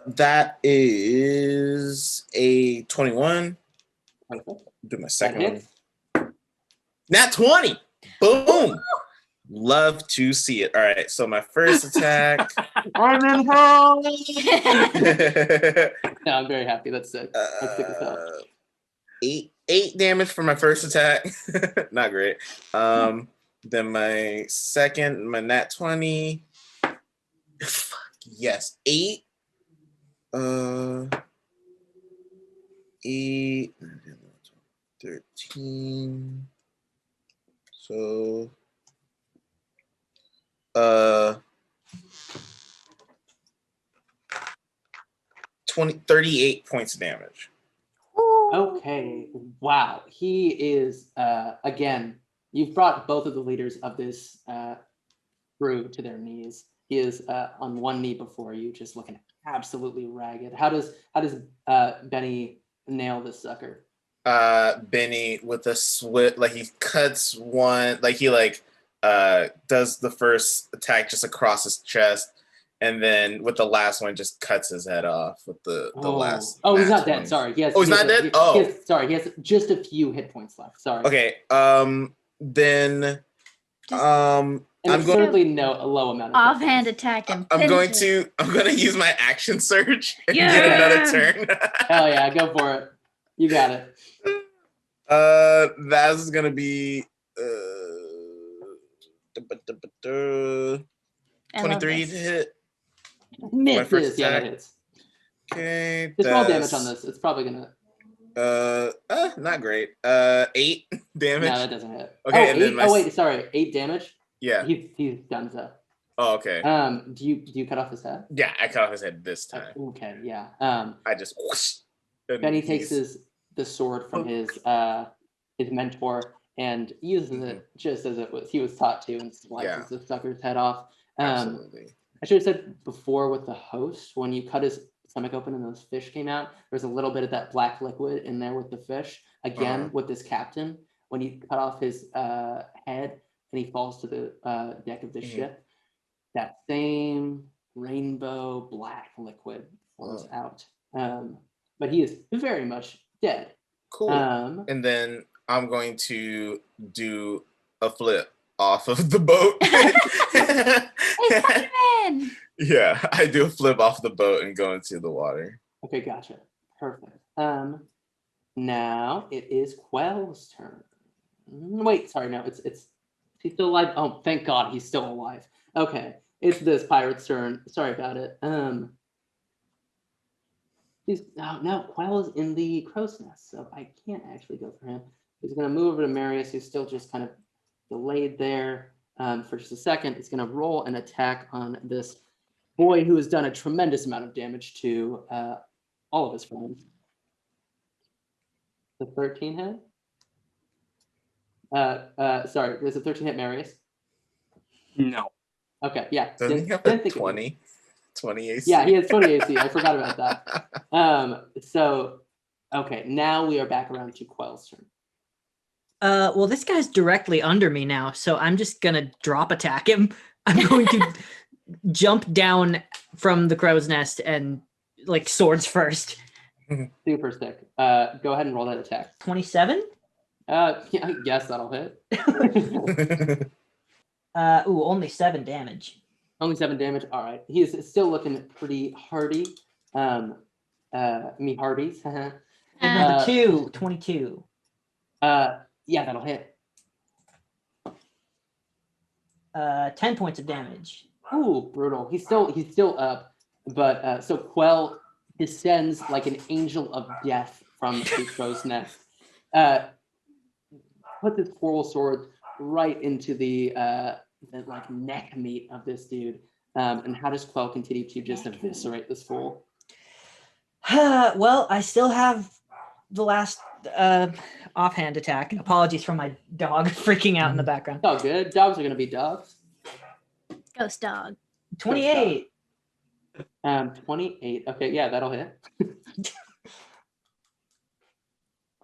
That is a 21. Okay. Do my second one. Nat 20. Boom. Love to see it. All right. So my first attack. I'm in hell. No, I'm very happy. That's sick. That's sick as hell. 8 damage for my first attack. Not great. Then my second, my nat 20. Yes, 8. 8, 13. So 38 points of damage. Okay. Wow. He is again, you've brought both of the leaders of this crew to their knees. He is on one knee before you, just looking absolutely ragged. How does Bene nail this sucker? Bene with a switch, like he cuts one, like he does the first attack just across his chest, and then with the last one just cuts his head off with the last. Oh, he's not dead. Sorry. He's not dead. He has just a few hit points left. Sorry. Okay. Then and I'm going to a low amount of offhand attack him. I'm going to use my action surge and get another turn. Hell yeah, go for it. You got it. That's gonna be 23 to hit. Misses. Yeah, that hits. Okay. Just roll damage on this. It's probably gonna. Not great. 8 damage. No, that doesn't hit. Okay, and then 8 damage. Yeah. He's done so. Oh, okay. Do you cut off his head? Yeah, I cut off his head this time. Okay, yeah. I just whoosh, Bene takes the sword from his mentor and uses it just as he was taught to, and slices the sucker's head off. Absolutely. I should have said before with the host, when you cut his stomach open and those fish came out, there's a little bit of that black liquid in there with the fish. Again, with this captain, when you cut off his head and he falls to the deck of the ship, that same rainbow black liquid flows out. But he is very much dead. Cool. And then I'm going to do a flip off of the boat. Hey, Spider-Man! Yeah, I do a flip off the boat and go into the water. Okay, gotcha. Perfect. Now it is Qell's turn. Wait, sorry, no, it's he's still alive. Oh, thank God, he's still alive. Okay, it's this pirate's turn. Sorry about it. Qell is in the crow's nest, so I can't actually go for him. He's gonna move over to Marius, who's still just kind of delayed there for just a second. He's gonna roll an attack on this boy who has done a tremendous amount of damage to all of his friends. The 13 hit? Sorry, there's a 13 hit Marius? No. Okay, yeah. Doesn't he have a 20? 20 AC? Yeah, he has 20 AC. I forgot about that. So, okay, now we are back around to Qell's turn. Well, this guy's directly under me now, so I'm just gonna drop attack him. I'm going to jump down from the crow's nest and like swords first. Super sick. Go ahead and roll that attack. 27? Yeah, I guess that'll hit. Only 7 damage. Only 7 damage. All right. He is still looking pretty hardy. Me hardies. Number 2, 22. Yeah, that'll hit. 10 points of damage. Ooh, brutal. He's still up, but so Qell descends like an angel of death from the crow's nest. Puts his coral sword right into the like neck meat of this dude. And how does Qell continue to just eviscerate this fool? Well, I still have the last offhand attack. Apologies for my dog freaking out in the background. Oh, good. Dogs are gonna be dogs. Ghost dog. 28. 28. Okay, yeah, that'll hit.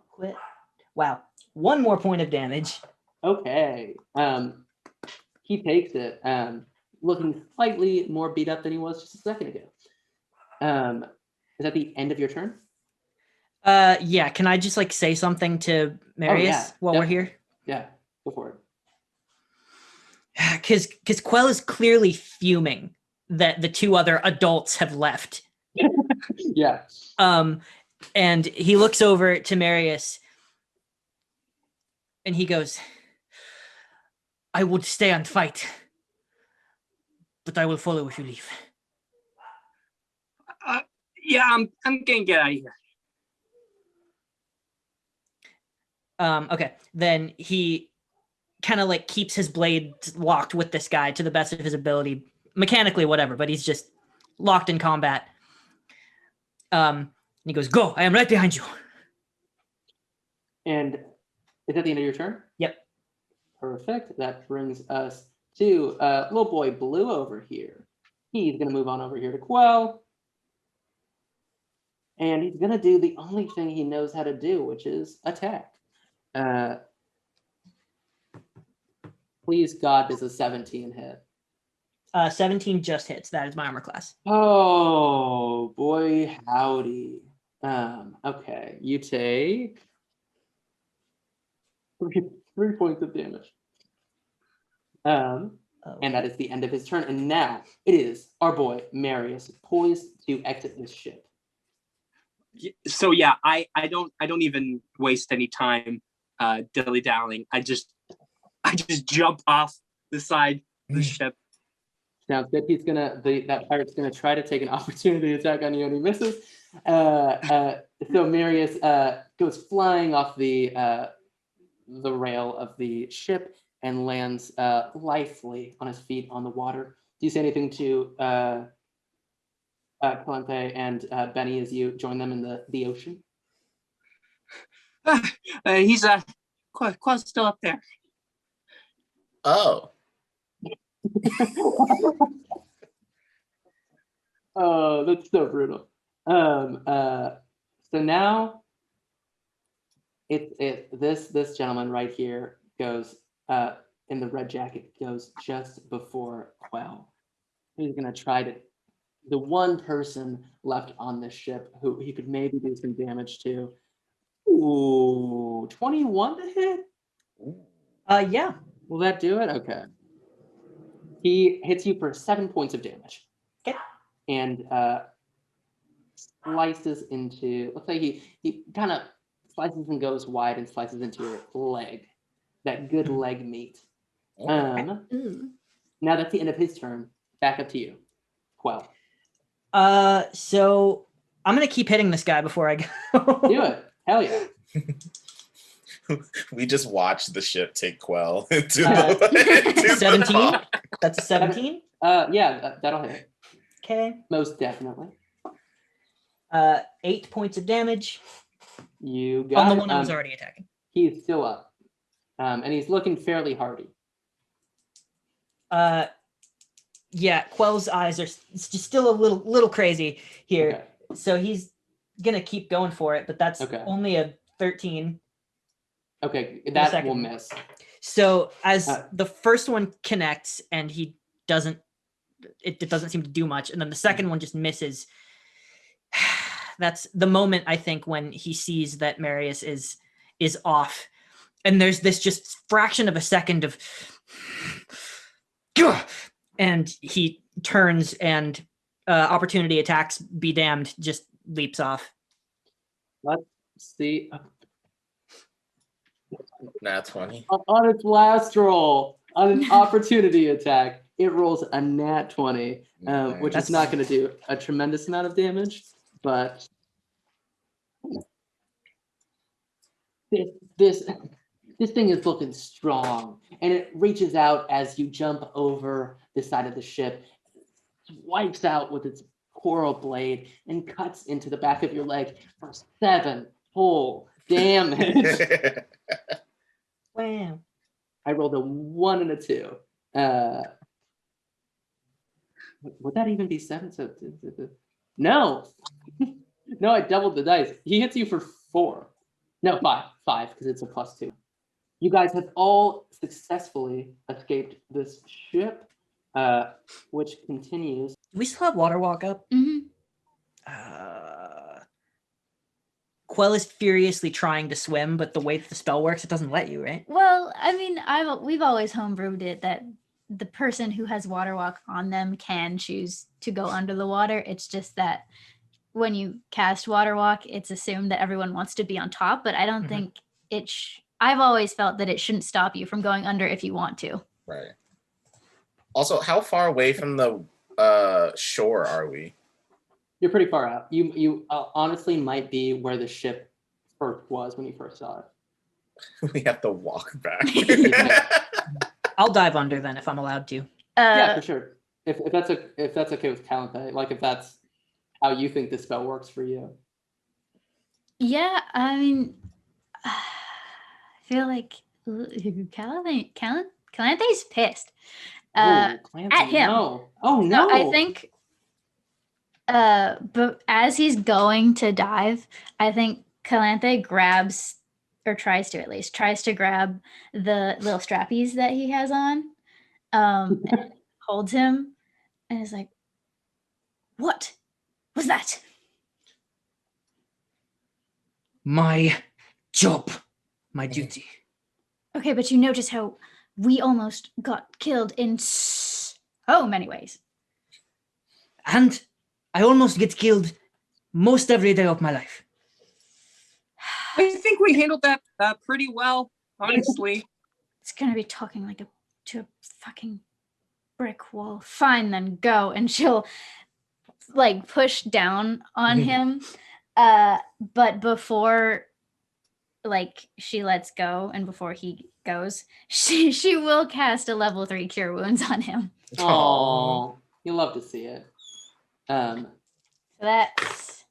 Quit. Wow. 1 more point of damage. Okay. He takes it, looking slightly more beat up than he was just a second ago. Is that the end of your turn? Yeah. Can I just like say something to Marius while we're here? Yeah, go for it. Because Qell is clearly fuming that the 2 other adults have left. Yeah. And he looks over to Marius and he goes, I would stay and fight, but I will follow if you leave. Yeah, I'm gonna get out of here. Okay, then he kind of like keeps his blade locked with this guy to the best of his ability, mechanically, whatever, but he's just locked in combat. And he goes, go, I am right behind you. And is that the end of your turn? Yep. Perfect. That brings us to little boy Blue over here. He's going to move on over here to Qell. And he's going to do the only thing he knows how to do, which is attack. Please, God, does a 17 hit? 17 just hits. That is my armor class. Oh, boy, howdy. Okay, you take 3 points of damage. And that is the end of his turn. And now it is our boy Marius poised to exit this ship. So yeah, I don't even waste any time dilly-dallying. I just jump off the side of the ship. Sounds good. That pirate's gonna try to take an opportunity attack on you, and he misses. So Marius goes flying off the rail of the ship and lands lithely on his feet on the water. Do you say anything to Calanthe and Bene as you join them in the ocean? He's Quell's still up there. Oh. Oh, that's so brutal. So now this gentleman right here goes in the red jacket goes just before Qell. He's gonna try to the one person left on this ship who he could maybe do some damage to. Ooh, 21 to hit? Yeah. Will that do it? Okay. He hits you for 7 points of damage. Okay. And slices into, let's say he kind of slices and goes wide and slices into your leg. That good leg meat. Now that's the end of his turn. Back up to you, Qell. So I'm gonna keep hitting this guy before I go. Do it. Hell yeah. We just watched the ship take Qell into into 17? the That's a 17? Yeah, that'll hit. Okay. Most definitely. 8 points of damage You got on the it. one I was already attacking. He's still up. And he's looking fairly hardy. Yeah, Quell's eyes are just still a little crazy here. Okay. So he's gonna keep going for it, but that's Okay. only a 13. Okay, that second will one. miss. So as the first one connects and he doesn't, it doesn't seem to do much, and then the second one just misses. That's the moment I think when he sees that Marius is off, and there's this just fraction of a second of, and he turns and opportunity attacks, be damned, just leaps off. Let's see. Nat 20. On its last roll, on an opportunity attack, it rolls a nat 20, which is not going to do a tremendous amount of damage, but this thing is looking strong, and it reaches out as you jump over the side of the ship, swipes out with its coral blade, and cuts into the back of your leg for 7 full damage. Wow. I rolled a 1 and a 2. Would that even be 7? So no. No, I doubled the dice. He hits you for 4. No, 5 because it's a +2. You guys have all successfully escaped this ship, which continues. Do we still have water walk up? Mm-hmm. Qell is furiously trying to swim, but the way that the spell works, it doesn't let you, right? Well, I mean, we've always homebrewed it that the person who has water walk on them can choose to go under the water. It's just that when you cast water walk, it's assumed that everyone wants to be on top, but I don't think it. I've always felt that it shouldn't stop you from going under if you want to. Right. Also, how far away from the shore are we? You're pretty far out. You honestly might be where the ship first was when you first saw it. We have to walk back. I'll dive under then if I'm allowed to. Yeah, for sure. If that's okay with Calanthe, like if that's how you think the spell works for you. Yeah, I mean, I feel like Calanthe's pissed Clancy, at him. No. Oh no! So I think, but as he's going to dive, I think Calanthe grabs, or tries to grab the little strappies that he has on, and holds him, and is like, "What was that?" My job, my duty. Okay, but you notice how we almost got killed in so many ways. And I almost get killed most every day of my life. I think we handled that pretty well, honestly. It's gonna be talking to a fucking brick wall. Fine, then go. And she'll push down on him, But before like she lets go and before he goes, she will cast a level 3 cure wounds on him. Oh, you love to see it. So that's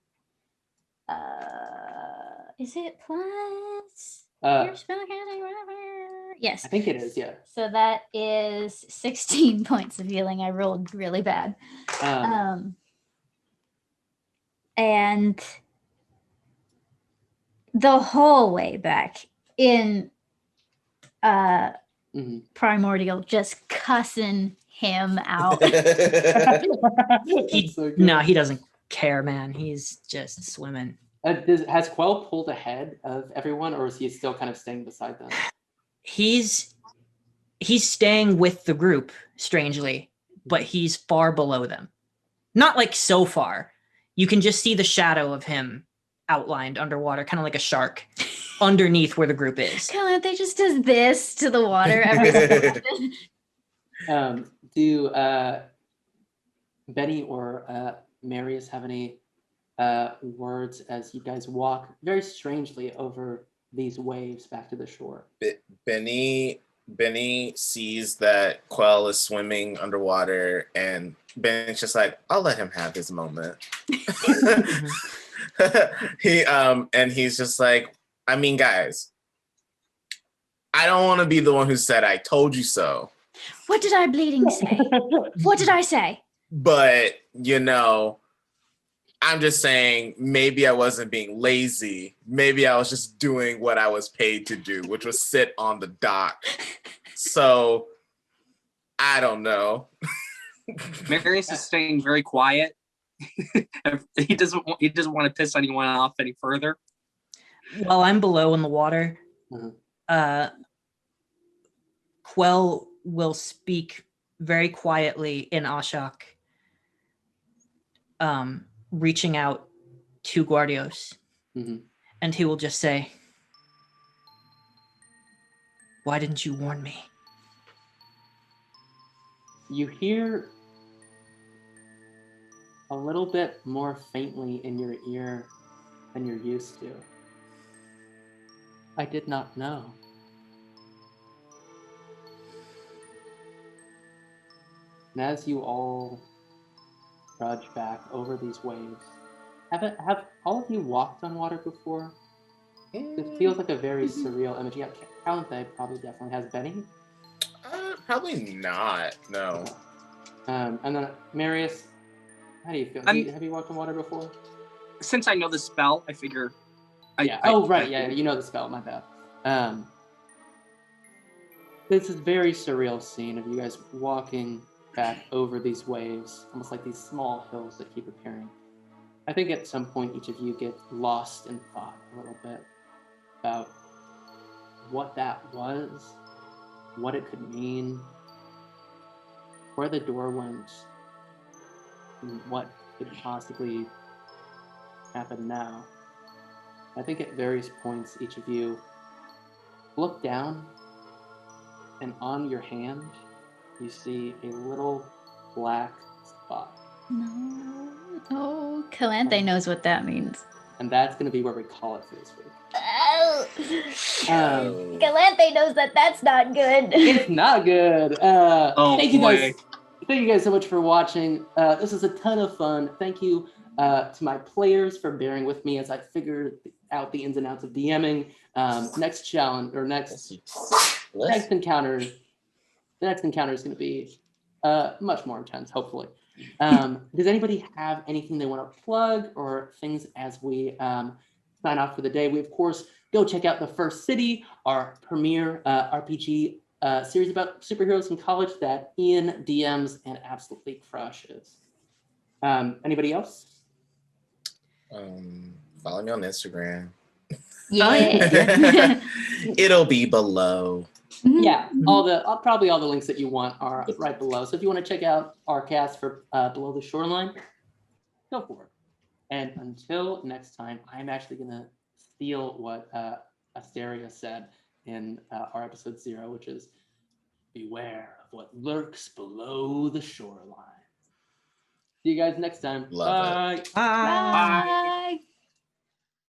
is it plus your spellcasting whatever? Yes. I think it is, yeah. So that is 16 points of healing. I rolled really bad. And the whole way back in Primordial, just cussing him out. He doesn't care, man. He's just swimming. Has Qell pulled ahead of everyone, or is he still kind of staying beside them? He's staying with the group, strangely, but he's far below them. Not like so far. You can just see the shadow of him outlined underwater, kind of like a shark, underneath where the group is. Calanthe just does this to the water every so often. Do Bene or Marius have any words as you guys walk very strangely over these waves back to the shore? Bene sees that Qell is swimming underwater, and Bene's just like, I'll let him have his moment. He's just like, I mean, guys, I don't want to be the one who said I told you so. What did I bleeding say? What did I say? But, I'm just saying maybe I wasn't being lazy. Maybe I was just doing what I was paid to do, which was sit on the dock. So, I don't know. Marius is staying very quiet. He doesn't want to piss anyone off any further. While I'm below in the water, Qell will speak very quietly in Ashok, reaching out to Guardios, and he will just say, "Why didn't you warn me?" You hear a little bit more faintly in your ear than you're used to. I did not know. And as you all trudge back over these waves, have all of you walked on water before? It feels like a very surreal image. Yeah, Calanthe probably definitely has. Bene? Probably not, no. And then Marius, how do you feel? Have you walked on water before? Since I know the spell, I figure... you know the spell, my bad. This is a very surreal scene of you guys walking back over these waves, almost like these small hills that keep appearing. I think at some point each of you get lost in thought a little bit about what that was, what it could mean, where the door went, and what could possibly happen now. I think at various points each of you look down, and on your hand you see a little black spot. No, Calanthe knows what that means. And that's going to be where we call it for this week. Oh. Calanthe knows that that's not good. It's not good. Thank you guys. Thank you guys so much for watching. This was a ton of fun. Thank you to my players for bearing with me as I figured out the ins and outs of DMing. Next challenge or next encounter. The next encounter is going to be much more intense, hopefully. Does anybody have anything they want to plug or things as we sign off for the day? We, of course, go check out The First City, our premiere RPG series about superheroes in college that Ian DMs and absolutely crushes. Anybody else? Follow me on Instagram. Yeah. It'll be below. Yeah, probably all the links that you want are right below. So if you want to check out our cast for Below the Shoreline, go for it. And until next time, I'm actually going to steal what Asteria said in our episode 0, which is, beware of what lurks below the shoreline. See you guys next time. Love it. Bye. Bye.